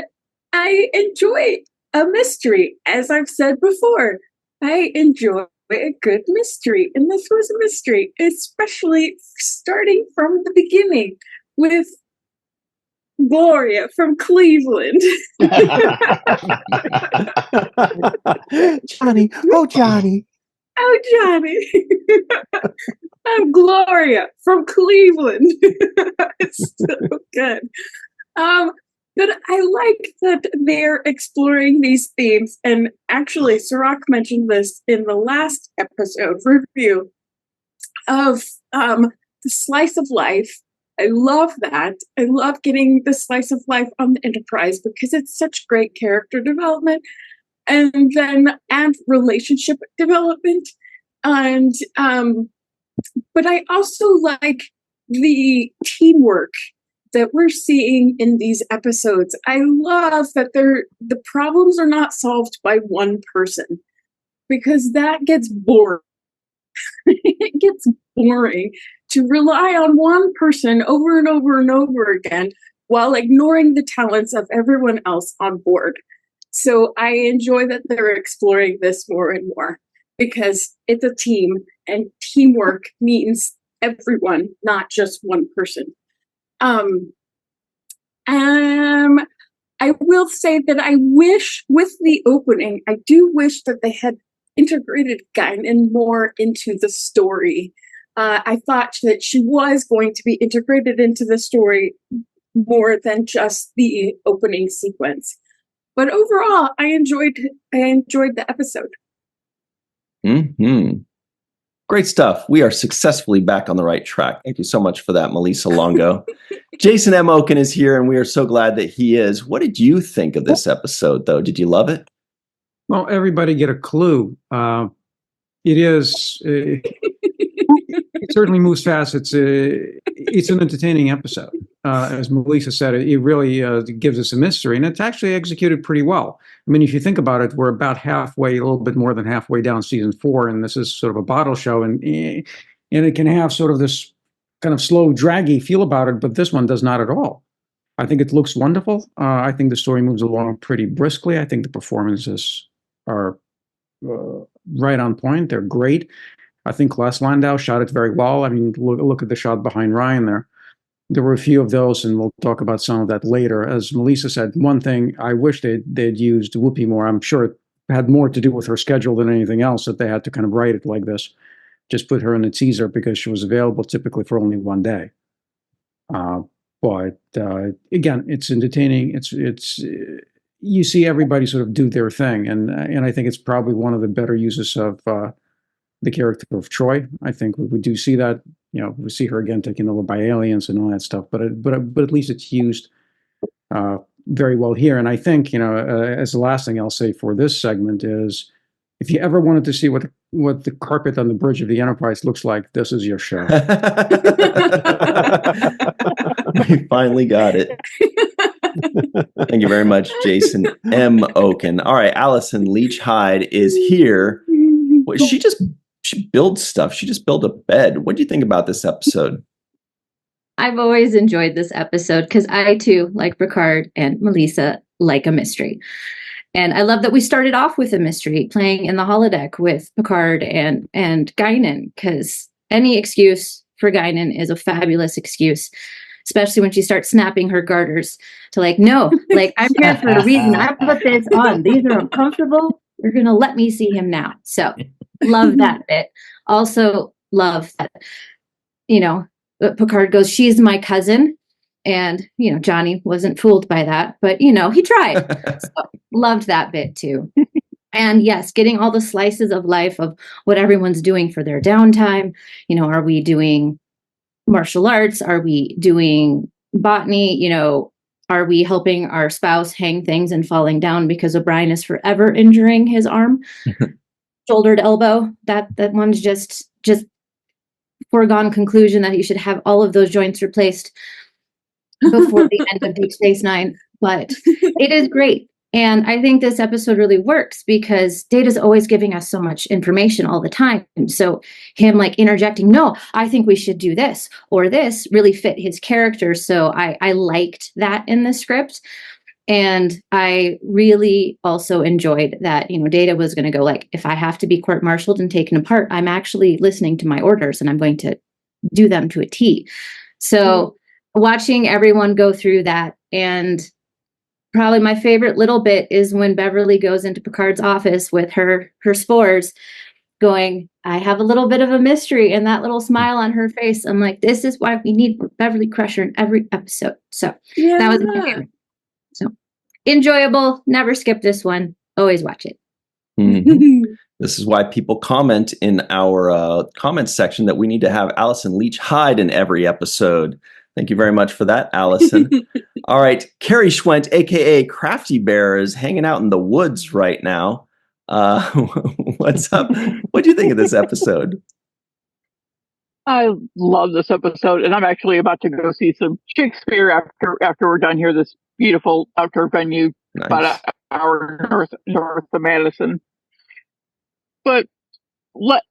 S3: enjoy a mystery, as I've said before. I enjoy a good mystery, and this was a mystery, especially starting from the beginning with Gloria from Cleveland.
S6: Johnny. Oh, Johnny.
S3: Oh, Johnny. I'm Gloria from Cleveland. It's so good. But I like that they're exploring these themes. And actually, Sirach mentioned this in the last episode review of the slice of life. I love that. I love getting the slice of life on the Enterprise because it's such great character development and relationship development. And but I also like the teamwork that we're seeing in these episodes. I love that the problems are not solved by one person because that gets boring. It gets boring to rely on one person over and over and over again while ignoring the talents of everyone else on board. So I enjoy that they're exploring this more and more because it's a team and teamwork means everyone, not just one person. I will say that I wish with the opening, I do wish that they had integrated Guinan more into the story. I thought that she was going to be integrated into the story more than just the opening sequence. But overall, I enjoyed the episode.
S1: Great stuff. We are successfully back on the right track. Thank you so much for that, Melissa Longo. Jason M. Oken is here, and we are so glad that he is. What did you think of this episode, though? Did you love it?
S6: Well, everybody get a clue. It is. It certainly moves fast. It's an entertaining episode. As Melissa said, it really gives us a mystery, and it's actually executed pretty well. I mean, if you think about it, we're about halfway, a little bit more than halfway down season 4, and this is sort of a bottle show, and it can have sort of this kind of slow, draggy feel about it, but this one does not at all. I think it looks wonderful. I think the story moves along pretty briskly. I think the performances are right on point. They're great. I think Les Landau shot it very well. I mean, look at the shot behind Ryan there. There were a few of those, and we'll talk about some of that later. As Melissa said, one thing I wish they'd used Whoopi more. I'm sure it had more to do with her schedule than anything else, that they had to kind of write it like this. Just put her in a teaser because she was available typically for only one day. But again, it's entertaining. It's you see everybody sort of do their thing, and I think it's probably one of the better uses of the character of Troy. I think we do see that. You know, we see her again taken over by aliens and all that stuff. But at least it's used very well here. And I think, as the last thing I'll say for this segment is, if you ever wanted to see what the carpet on the bridge of the Enterprise looks like, this is your show.
S1: We finally got it. Thank you very much, Jason M. Oken. All right, Allison Leach Hyde is here. Well, she builds stuff. She just built a bed. What do you think about this episode?
S8: I've always enjoyed this episode because I too, like Picard and Melissa, like a mystery. And I love that we started off with a mystery, playing in the holodeck with Picard and Guinan, because any excuse for Guinan is a fabulous excuse, especially when she starts snapping her garters to no, I'm here for a reason. I put this on. These are uncomfortable. You're going to let me see him now. So love that bit. Also love that, Picard goes, she's my cousin. And, Johnny wasn't fooled by that, but, he tried. So loved that bit too. And yes, getting all the slices of life of what everyone's doing for their downtime. Are we doing martial arts? Are we doing botany? Are we helping our spouse hang things and falling down because O'Brien is forever injuring his arm? Shoulder to elbow. That one's just foregone conclusion that you should have all of those joints replaced before the end of Deep Space Nine. But it is great. And I think this episode really works because Data's always giving us so much information all the time. And so him interjecting, no, I think we should do this or this, really fit his character. So I liked that in the script. And I really also enjoyed that, Data was going to go if I have to be court-martialed and taken apart, I'm actually listening to my orders and I'm going to do them to a T. So watching everyone go through that, and probably my favorite little bit is when Beverly goes into Picard's office with her spores going, I have a little bit of a mystery, and that little smile on her face. I'm like, this is why we need Beverly Crusher in every episode. So that was my favorite. So enjoyable. Never skip this one. Always watch it.
S1: Mm-hmm. This is why people comment in our comments section that we need to have Allison Leach Hyde in every episode. Thank you very much for that, Allison. All right. Carrie Schwent, a.k.a. Crafty Bear, is hanging out in the woods right now. What's up? What do you think of this episode?
S9: I love this episode, and I'm actually about to go see some Shakespeare after we're done here. This beautiful outdoor venue,
S1: Nice.
S9: about an hour north of Madison. But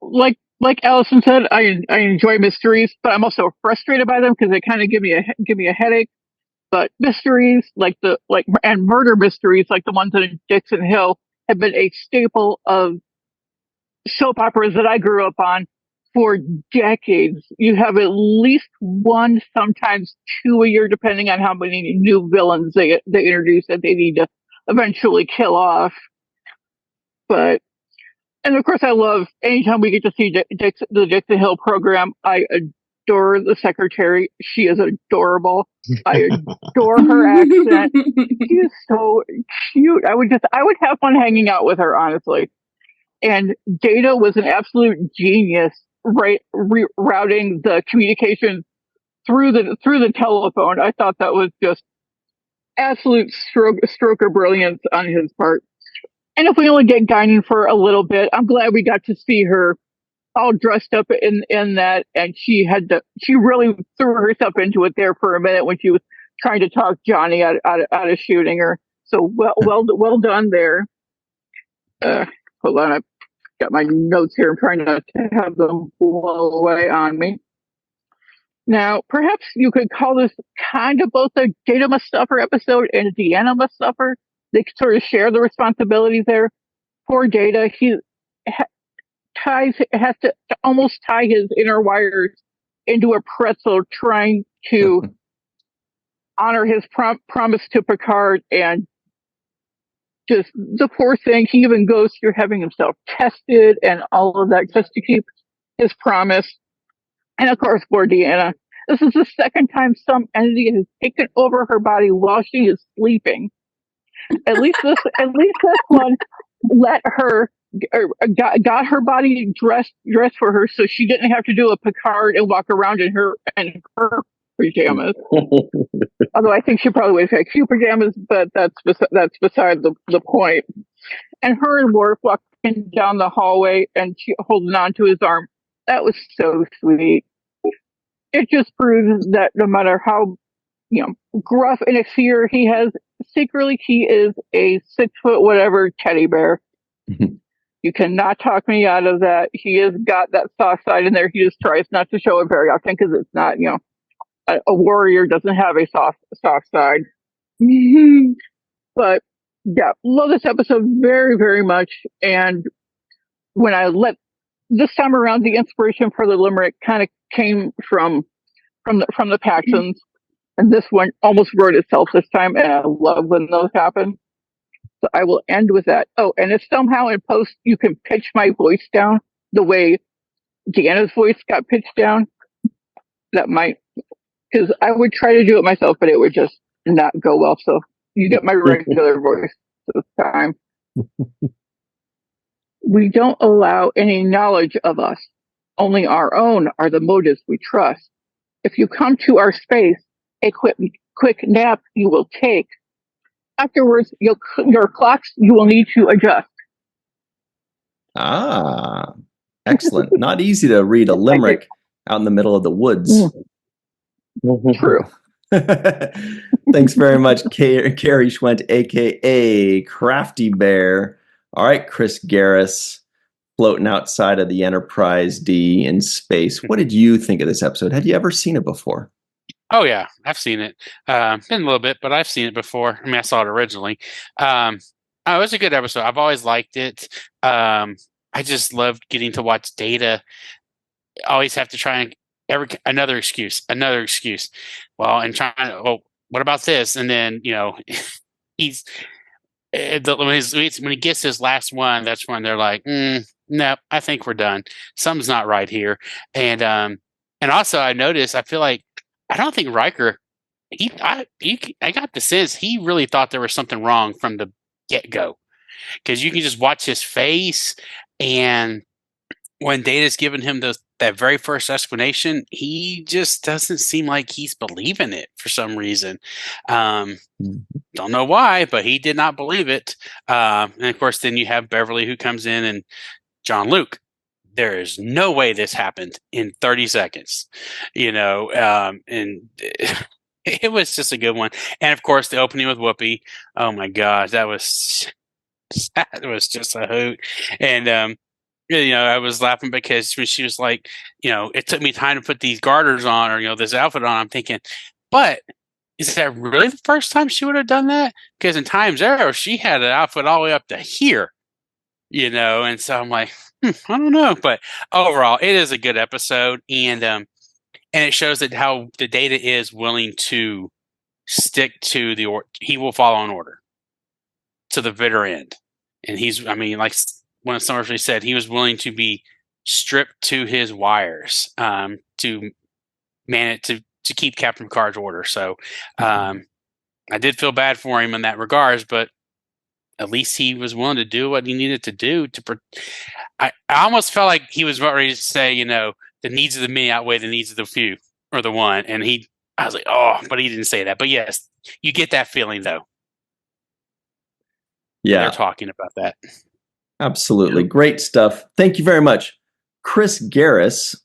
S9: like Allison said, I enjoy mysteries, but I'm also frustrated by them because they kind of give me a headache. But mysteries and murder mysteries like the ones in Dixon Hill have been a staple of soap operas that I grew up on for decades. You have at least one, sometimes two a year, depending on how many new villains they introduce that they need to eventually kill off. And of course, I love anytime we get to see the Dixon Hill program. I adore the secretary. She is adorable. I adore her accent. She is so cute. I would have fun hanging out with her, honestly. And Data was an absolute genius, routing the communication through the telephone. I thought that was just absolute stroke of brilliance on his part. And if we only get Guinan for a little bit, I'm glad we got to see her all dressed up in that, and she really threw herself into it there for a minute when she was trying to talk Johnny out of shooting her. So well done there. Hold on, I've got my notes here. I'm trying not to have them blow away on me. Now, perhaps you could call this kind of both a Data Must Suffer episode and a Deanna Must Suffer. They sort of share the responsibilities there. Poor Data, he has to almost tie his inner wires into a pretzel, trying to honor his promise to Picard, and just the poor thing. He even goes through having himself tested and all of that just to keep his promise. And of course, poor Deanna. This is the second time some entity has taken over her body while she is sleeping. At least this one let her got her body dressed for her, so she didn't have to do a Picard and walk around in her pajamas. Although I think she probably would have had cute pajamas, but that's beside the point. And her and Worf walking down the hallway, and she holding on to his arm. That was so sweet. It just proves that no matter how gruff and a fear he has, secretly he is a 6 foot whatever teddy bear. You cannot talk me out of that. He has got that soft side in there. He just tries not to show it very often because it's not, a warrior doesn't have a soft side. But yeah, love this episode very, very much. And when this time around, the inspiration for the limerick kind of came from the Paxtons, and this one almost wrote itself this time. And I love when those happen. So I will end with that. Oh, and if somehow in post you can pitch my voice down the way Deanna's voice got pitched down, that might, because I would try to do it myself, but it would just not go well. So you get my regular voice this time. We don't allow any knowledge of us. Only our own are the motives we trust. If you come to our space, a quick nap you will take. Afterwards, your clocks you will need to adjust.
S1: Ah, excellent. Not easy to read a limerick out in the middle of the woods.
S9: True.
S1: Thanks very much, Carrie Schwent, a.k.a. Crafty Bear. All right, Chris Garris, floating outside of the Enterprise D in space. What did you think of this episode? Had you ever seen it before?
S7: Oh yeah, I've seen it. Been a little bit, but I've seen it before. I mean, I saw it originally. It was a good episode. I've always liked it. I just loved getting to watch Data. Always have to try and another excuse. Well, and trying to, what about this? And then he's when he gets his last one, that's when they're like, no, I think we're done. Something's not right here. And also I noticed, I feel like, I don't think Riker, I got the sense he really thought there was something wrong from the get-go. Because you can just watch his face, and when Data's giving him that very first explanation, he just doesn't seem like he's believing it for some reason. Don't know why, but he did not believe it. And of course, then you have Beverly who comes in, and John Luke. There is no way this happened in 30 seconds, and it was just a good one. And of course, the opening with Whoopi. Oh my gosh, that was just a hoot. And, I was laughing because when she was like, it took me time to put these garters on, or, this outfit on. I'm thinking, but is that really the first time she would have done that? Because in Times Arrow, she had an outfit all the way up to here. And so I'm like, I don't know, but overall, it is a good episode, and it shows that how the Data is willing to stick to he will follow an order to the bitter end, and like one of Summersley said, he was willing to be stripped to his wires to man it to keep Captain Picard's order. So I did feel bad for him in that regards, but at least he was willing to do what he needed to do. I almost felt like he was about ready to say, the needs of the many outweigh the needs of the few, or the one. And I was like, oh, but he didn't say that. But yes, you get that feeling though.
S1: Yeah,
S7: they're talking about that.
S1: Absolutely. Great stuff. Thank you very much. Chris Garris,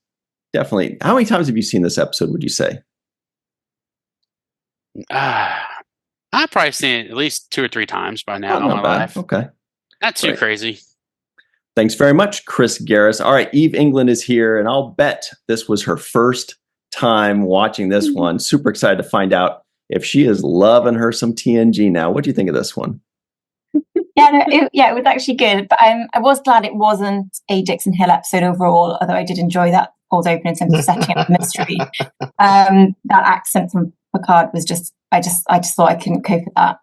S1: definitely. How many times have you seen this episode, would you say?
S7: I've probably seen it at least 2 or 3 times by now in my life.
S1: Okay.
S7: Not too crazy.
S1: Thanks very much, Chris Garris. All right, Eve England is here, and I'll bet this was her first time watching this one. Super excited to find out if she is loving her some TNG now. What do you think of this one?
S5: It was actually good, but I was glad it wasn't a Dixon Hill episode overall, although I did enjoy that cold open in terms of setting up the mystery. That accent from Picard was just, I just thought I couldn't cope with that.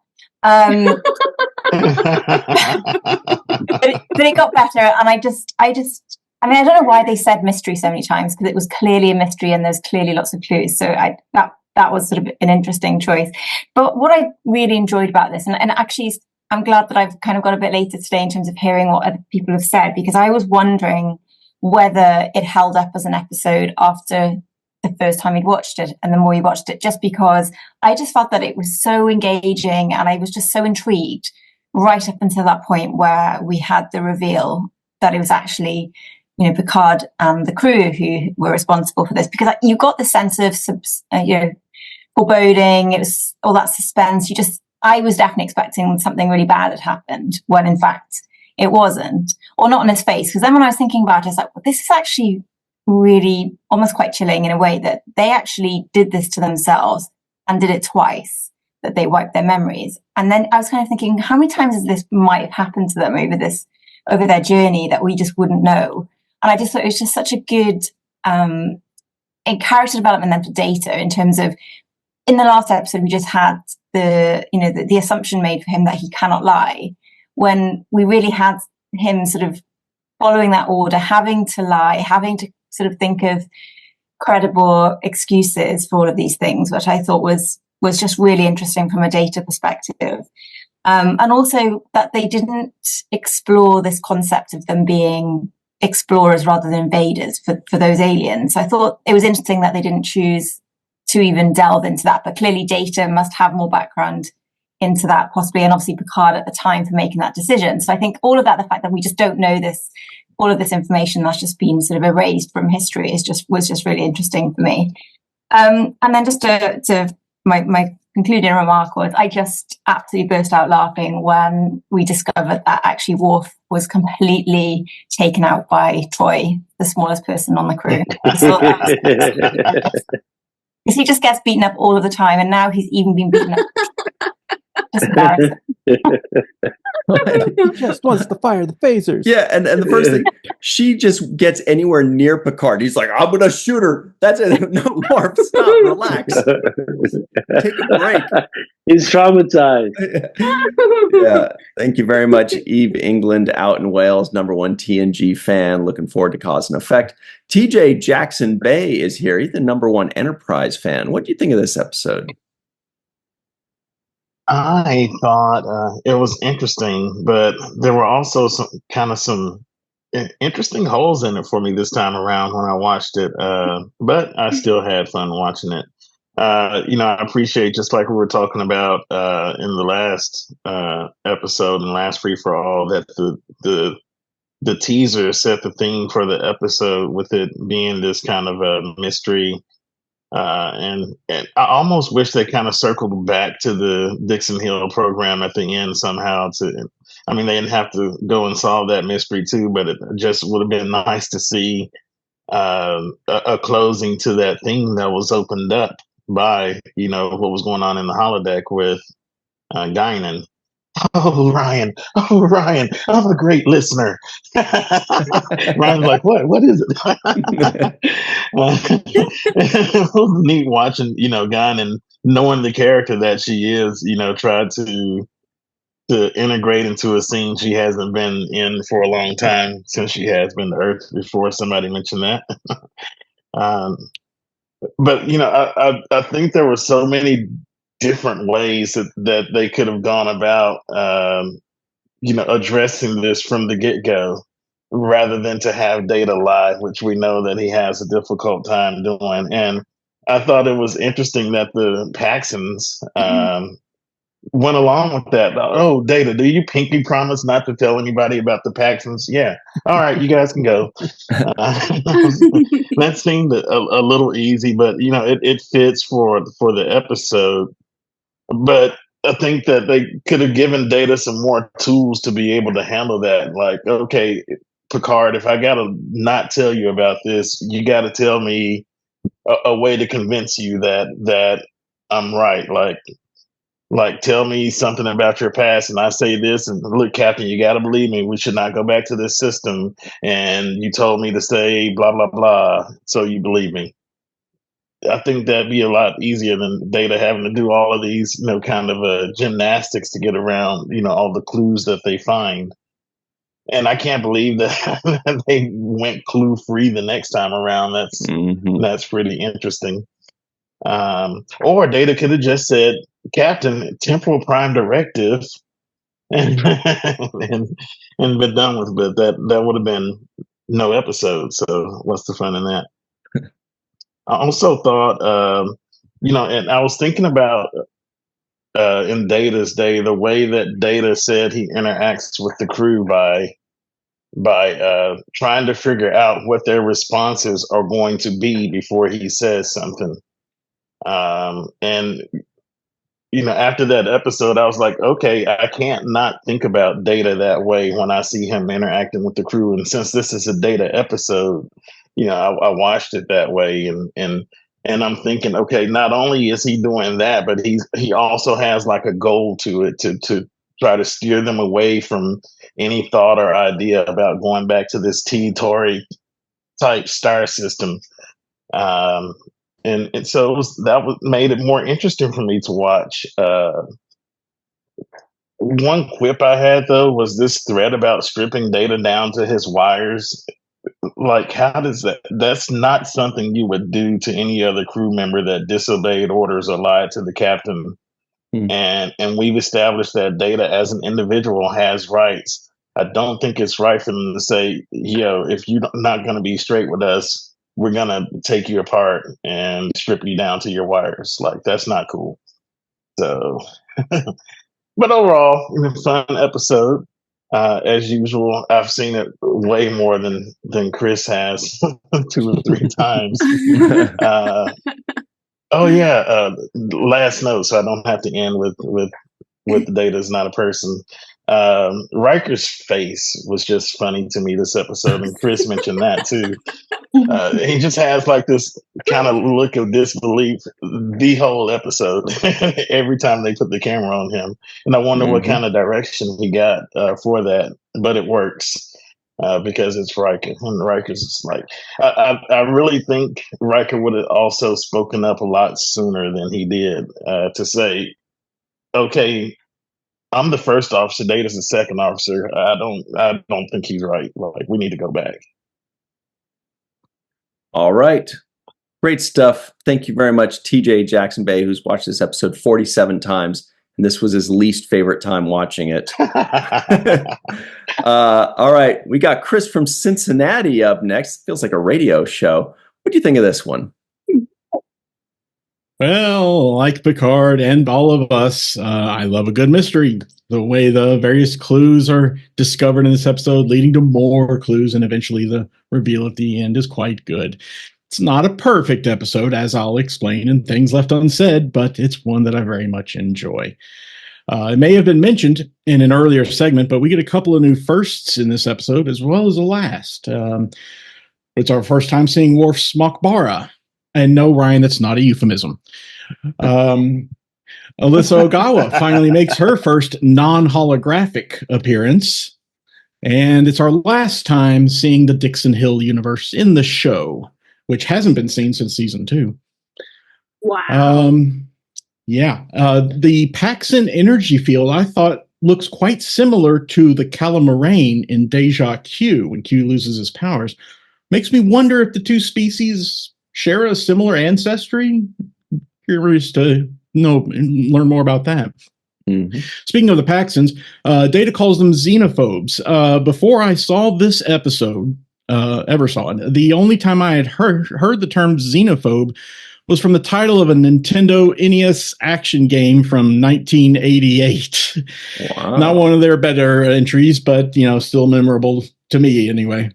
S5: But it got better, and I don't know why they said mystery so many times, because it was clearly a mystery and there's clearly lots of clues. So that was sort of an interesting choice. But what I really enjoyed about this, and actually I'm glad that I've kind of got a bit later today in terms of hearing what other people have said, because I was wondering whether it held up as an episode after the first time he'd watched it and the more he watched it, just because I just felt that it was so engaging and I was just so intrigued right up until that point where we had the reveal that it was actually, Picard and the crew who were responsible for this, because you got the sense of, foreboding. It was all that suspense. I was definitely expecting something really bad had happened when in fact it wasn't, or not on his face. Because then when I was thinking about it, I was like, well, this is actually really almost quite chilling in a way that they actually did this to themselves and did it twice, that they wiped their memories. And then I was kind of thinking, how many times this might have happened to them over their journey that we just wouldn't know. And I just thought it was just such a good character development then for Data, in terms of, in the last episode, we just had the assumption made for him that he cannot lie, when we really had him sort of following that order, having to lie, having to sort of think of credible excuses for all of these things, which I thought was just really interesting from a Data perspective. And also that they didn't explore this concept of them being explorers rather than invaders for those aliens. I thought it was interesting that they didn't choose to even delve into that, but clearly Data must have more background into that possibly, and obviously Picard at the time for making that decision. So I think all of that, the fact that we just don't know all of this information that's just been sort of erased from history was just really interesting for me. And then just to my concluding remark was, I just absolutely burst out laughing when we discovered that actually Worf was completely taken out by Troy, the smallest person on the crew. Because he just gets beaten up all of the time, and now he's even been beaten up. Just embarrassing.
S10: He just wants to fire the phasers.
S1: Yeah, and the first thing, she just gets anywhere near Picard. He's like, I'm gonna shoot her. That's it. No, Marv, stop, relax. Take a break.
S2: He's traumatized.
S1: Yeah. Thank you very much, Eve England out in Wales, #1 TNG fan. Looking forward to Cause and Effect. TJ Jackson Bay is here. He's the #1 Enterprise fan. What do you think of this episode?
S11: I thought it was interesting, but there were also some interesting holes in it for me this time around when I watched it. But I still had fun watching it. I appreciate, just like we were talking about in the last episode and last Free for All, that the teaser set the theme for the episode, with it being this kind of a mystery. And I almost wish they kind of circled back to the Dixon Hill program at the end somehow. They didn't have to go and solve that mystery too, but it just would have been nice to see a closing to that thing that was opened up by, what was going on in the holodeck with Guinan. Oh, Ryan, I'm a great listener. Ryan's like, what is it? It was neat watching, Guinan, knowing the character that she is, try to integrate into a scene she hasn't been in for a long time, since she has been to Earth before. Somebody mentioned that. But I think there were so many different ways that they could have gone about addressing this from the get-go, rather than to have Data lie, which we know that he has a difficult time doing. And I thought it was interesting that the Paxons went along with that. Oh, Data, do you pinky promise not to tell anybody about the Paxons? Yeah. All right, you guys can go. That seemed a little easy, but it fits for the episode. But I think that they could have given Data some more tools to be able to handle that. Like, okay, Picard, if I gotta not tell you about this, you gotta tell me a way to convince you that I'm right. Like, tell me something about your past, and I say this, and look, Captain, you got to believe me. We should not go back to this system. And you told me to say blah blah blah, so you believe me. I think that'd be a lot easier than Data having to do all of these, kind of gymnastics to get around, all the clues that they find. And I can't believe that they went clue free the next time around. That's pretty interesting. Or Data could have just said, Captain, temporal prime directive, and and been done with it. That would have been no episode. So what's the fun in that? I also thought, and I was thinking about in Data's day, the way that Data said he interacts with the crew by trying to figure out what their responses are going to be before he says something. And after that episode, I was like, okay, I can't not think about Data that way when I see him interacting with the crew. And since this is a Data episode, I watched it that way, and I'm thinking, okay, not only is he doing that, but he also has like a goal to it to try to steer them away from any thought or idea about going back to this T-Tory type star system. And so made it more interesting for me to watch. One quip I had, though, was this thread about stripping Data down to his wires. Like, how does that's not something you would do to any other crew member that disobeyed orders or lied to the captain. And we've established that Data as an individual has rights. I don't think it's right for them to say, if you're not going to be straight with us, we're going to take you apart and strip you down to your wires. Like, that's not cool. So, but overall, fun episode. As usual, I've seen it way more than Chris has 2 or 3 times. Last note, so I don't have to end with Data is not a person. Riker's face was just funny to me this episode, and Chris mentioned that too. He just has like this kind of look of disbelief the whole episode every time they put the camera on him, and I wonder what kind of direction he got for that, but it works. Because it's Riker, and Riker's just like, I really think Riker would have also spoken up a lot sooner than he did to say, okay, I'm the first officer, Data's the second officer. I don't think he's right. Like, we need to go back.
S1: All right. Great stuff. Thank you very much, TJ Jackson Bay, who's watched this episode 47 times. And this was his least favorite time watching it. All right. We got Chris from Cincinnati up next. Feels like a radio show. What do you think of this one?
S4: Well, like Picard and all of us, I love a good mystery. The way the various clues are discovered in this episode, leading to more clues, and eventually the reveal at the end is quite good. It's not a perfect episode, as I'll explain, and things left unsaid, but it's one that I very much enjoy. It may have been mentioned in an earlier segment, but we get a couple of new firsts in this episode, as well as a last. It's our first time seeing Worf's Mokbara. And no, Ryan, that's not a euphemism. Alyssa Ogawa finally makes her first non-holographic appearance. And it's our last time seeing the Dixon Hill universe in the show, which hasn't been seen since season 2.
S3: Wow.
S4: The Paxson energy field, I thought, looks quite similar to the Calamarain in Deja Q when Q loses his powers. Makes me wonder if the two species share a similar ancestry? Curious to learn more about that.
S1: Mm-hmm.
S4: Speaking of the Paxtons, Data calls them xenophobes. Before I saw this episode, ever saw it, the only time I had heard the term xenophobe was from the title of a Nintendo NES action game from 1988.
S1: Wow.
S4: Not one of their better entries, but still memorable to me anyway.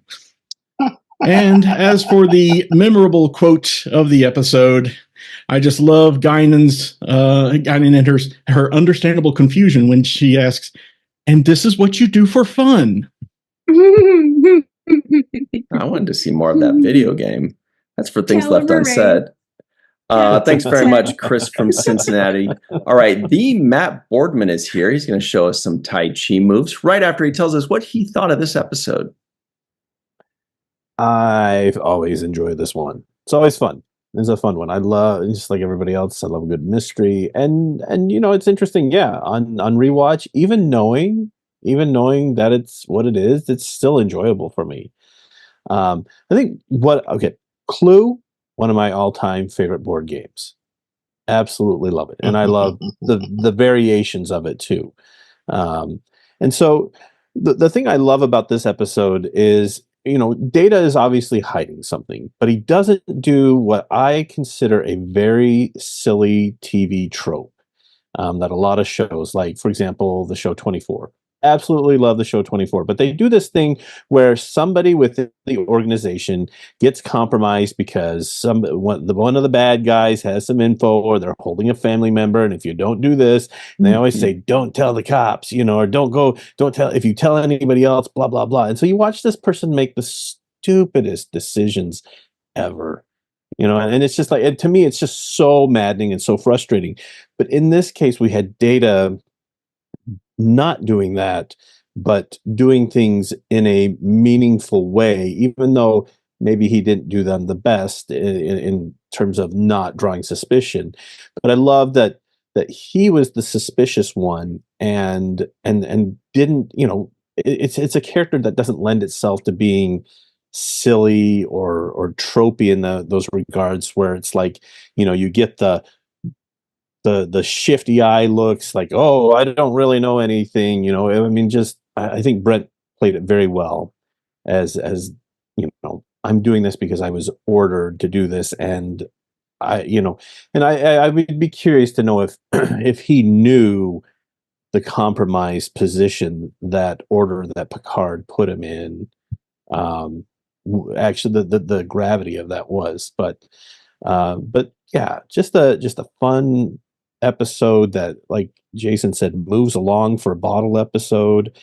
S4: And as for the memorable quote of the episode, I just love Guinan and her understandable confusion when she asks, "And this is what you do for fun?"
S1: I wanted to see more of that video game. That's for things left unsaid. Thanks very much, Chris from Cincinnati. All right, the Matt Boardman is here. He's going to show us some Tai Chi moves right after he tells us what he thought of this episode.
S10: I've always enjoyed this one. It's always fun. It's a fun one. I love, just like everybody else, I love a good mystery. And it's interesting, yeah, on rewatch, even knowing that it's what it is, it's still enjoyable for me. I think Clue, one of my all-time favorite board games. Absolutely love it. And I love the variations of it too. And so the thing I love about this episode is, Data is obviously hiding something, but he doesn't do what I consider a very silly TV trope that a lot of shows, like, for example, the show 24. Absolutely love the show 24, but they do this thing where somebody within the organization gets compromised because one of the bad guys has some info, or they're holding a family member, and if you don't do this, and they always say, "Don't tell the cops," or don't tell, if you tell anybody else, blah blah blah. And so you watch this person make the stupidest decisions ever. And it's just like, to me, it's just so maddening and so frustrating. But in this case, we had Data not doing that, but doing things in a meaningful way, even though maybe he didn't do them the best in terms of not drawing suspicion. But I love that he was the suspicious one and didn't, it's a character that doesn't lend itself to being silly or tropey in those regards, where it's like, you get the shifty eye looks like, "Oh, I don't really know anything." I think Brent played it very well as I'm doing this because I was ordered to do this. And I would be curious to know if if he knew the compromised position that Picard put him in. Actually, the gravity of that was, but yeah, just a fun episode that, like Jason said, moves along for a bottle episode.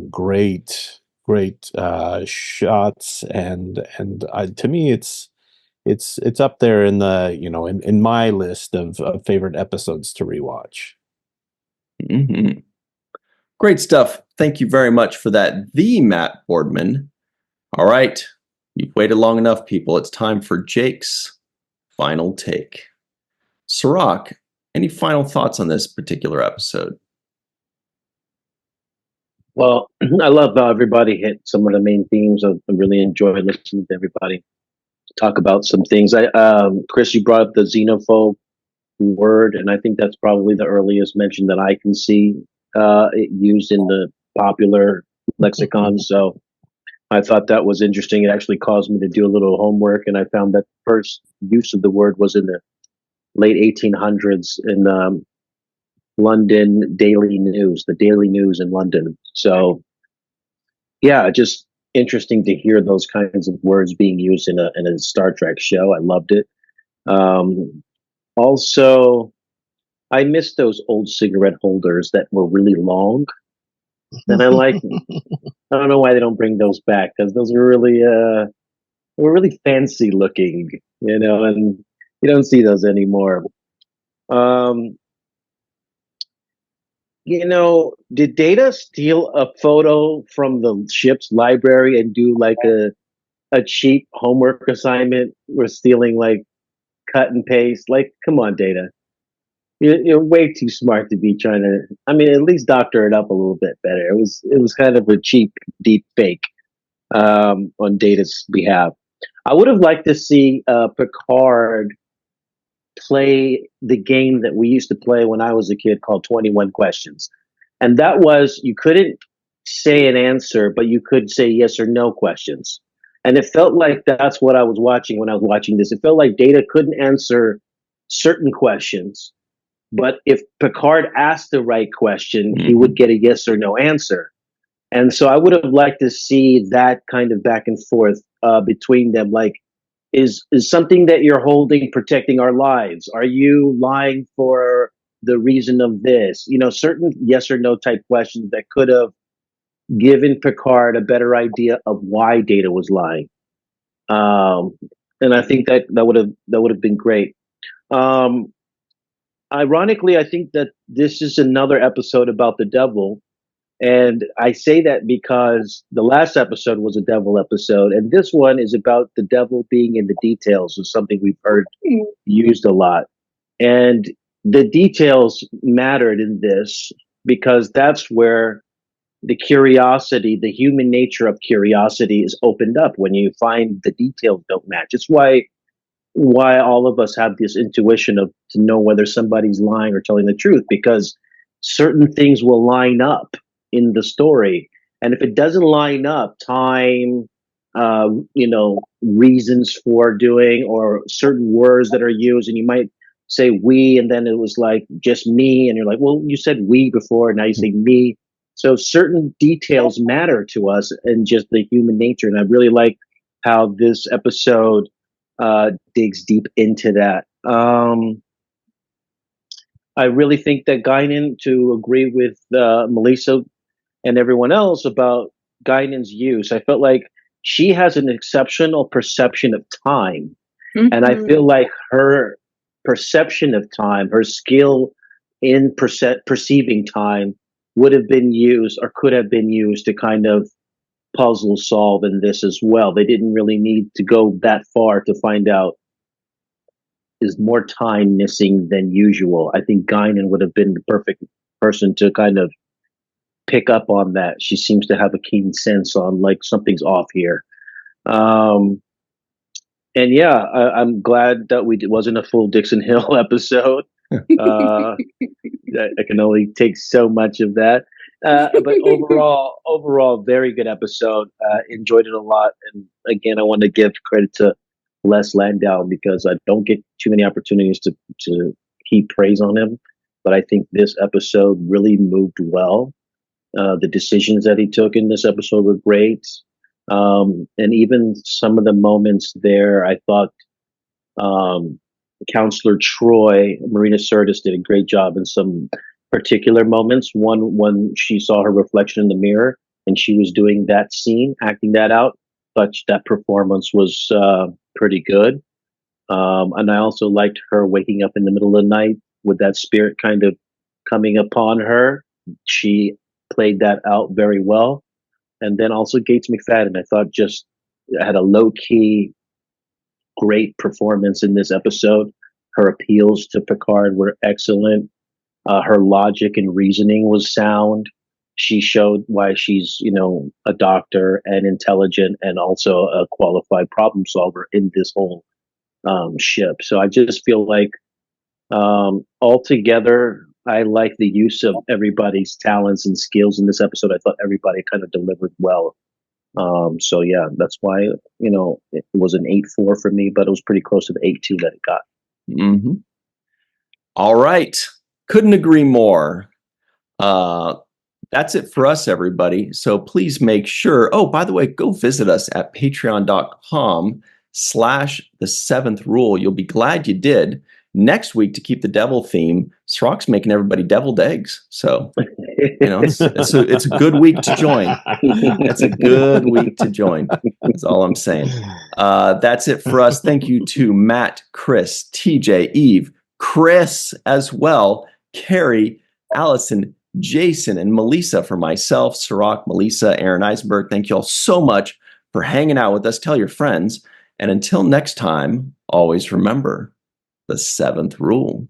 S10: Great shots, and to me, it's up there in the in my list of favorite episodes to rewatch.
S1: Mm-hmm. Great stuff. Thank you very much for that, the Matt Boardman. All right, you've waited long enough, people. It's time for Jake's final take. Sirach, any final thoughts on this particular episode?
S2: Well, I love how everybody hit some of the main themes. I really enjoyed listening to everybody talk about some things. Chris, you brought up the xenophobe word, and I think that's probably the earliest mention that I can see it used in the popular lexicon. So I thought that was interesting. It actually caused me to do a little homework, and I found that first use of the word was in the late 1800s in London Daily News, the Daily News in London. So, yeah, just interesting to hear those kinds of words being used in a Star Trek show. I loved it. Also, I miss those old cigarette holders that were really long, and I like. I don't know why they don't bring those back, because those are really were really fancy looking, and you don't see those anymore. Did Data steal a photo from the ship's library and do like a cheap homework assignment? We're stealing like cut and paste. Like, come on, Data. You're way too smart to be trying to. I mean, at least doctor it up a little bit better. It was kind of a cheap, deep fake on Data's behalf. I would have liked to see Picard play the game that we used to play when I was a kid called 21 Questions. And that was, you couldn't say an answer, but you could say yes or no questions. And it felt like that's what I was watching when I was watching this. It felt like Data couldn't answer certain questions, but if Picard asked the right question, he would get a yes or no answer. And so I would have liked to see that kind of back and forth between them. Like, is something that you're holding protecting our lives? Are you lying for the reason of this? You know, certain yes or no type questions that could have given Picard a better idea of why Data was lying. And I think that would have been great. Ironically, I think that this is another episode about the devil. And I say that because the last episode was a devil episode, and this one is about the devil being in the details, is something we've heard used a lot. And the details mattered in this because that's where the curiosity, the human nature of curiosity is opened up when you find the details don't match. It's why all of us have this intuition of to know whether somebody's lying or telling the truth, because certain things will line up in the story. And if it doesn't line up, time, reasons for doing, or certain words that are used, and you might say we, and then it was like just me, and you're like, well, you said we before, now you say me. So certain details matter to us and just the human nature. And I really like how this episode digs deep into that. I really think that Guinan, to agree with Melissa and everyone else about Guinan's use, I felt like she has an exceptional perception of time. And I feel like her perception of time, her skill in perceiving time would have been used or could have been used to kind of puzzle solve in this as well. They didn't really need to go that far to find out is more time missing than usual. I think Guinan would have been the perfect person to kind of pick up on that. She seems to have a keen sense on like something's off here. And yeah, I'm glad that it wasn't a full Dixon Hill episode. I can only take so much of that. But overall, very good episode. Enjoyed it a lot. And again, I want to give credit to Les Landau because I don't get too many opportunities to heap praise on him. But I think this episode really moved well. The decisions that he took in this episode were great. And even some of the moments there, I thought Counselor Troy, Marina Sirtis, did a great job in some particular moments. One, when she saw her reflection in the mirror and she was doing that scene, acting that out, but that performance was pretty good. And I also liked her waking up in the middle of the night with that spirit kind of coming upon her. She played that out very well. And then also Gates McFadden, I thought just had a low-key, great performance in this episode. Her appeals to Picard were excellent. Her logic and reasoning was sound. She showed why she's, a doctor and intelligent and also a qualified problem solver in this whole ship. So I just feel like altogether, I like the use of everybody's talents and skills in this episode. I thought everybody kind of delivered well. So yeah, that's why, it was an 8.4 for me, but it was pretty close to the 8.2 that it got.
S1: Mm-hmm. All right. Couldn't agree more. That's it for us, everybody. So please make sure. Oh, by the way, go visit us at patreon.com/the7th-rule. You'll be glad you did. Next week, to keep the devil theme, Srock's making everybody deviled eggs. So, it's a good week to join. It's a good week to join. That's all I'm saying. That's it for us. Thank you to Matt, Chris, TJ, Eve, Chris as well, Carrie, Allison, Jason, and Melissa. For myself, Srock, Melissa, Aaron Eisenberg, thank you all so much for hanging out with us. Tell your friends. And until next time, always remember the 7th rule.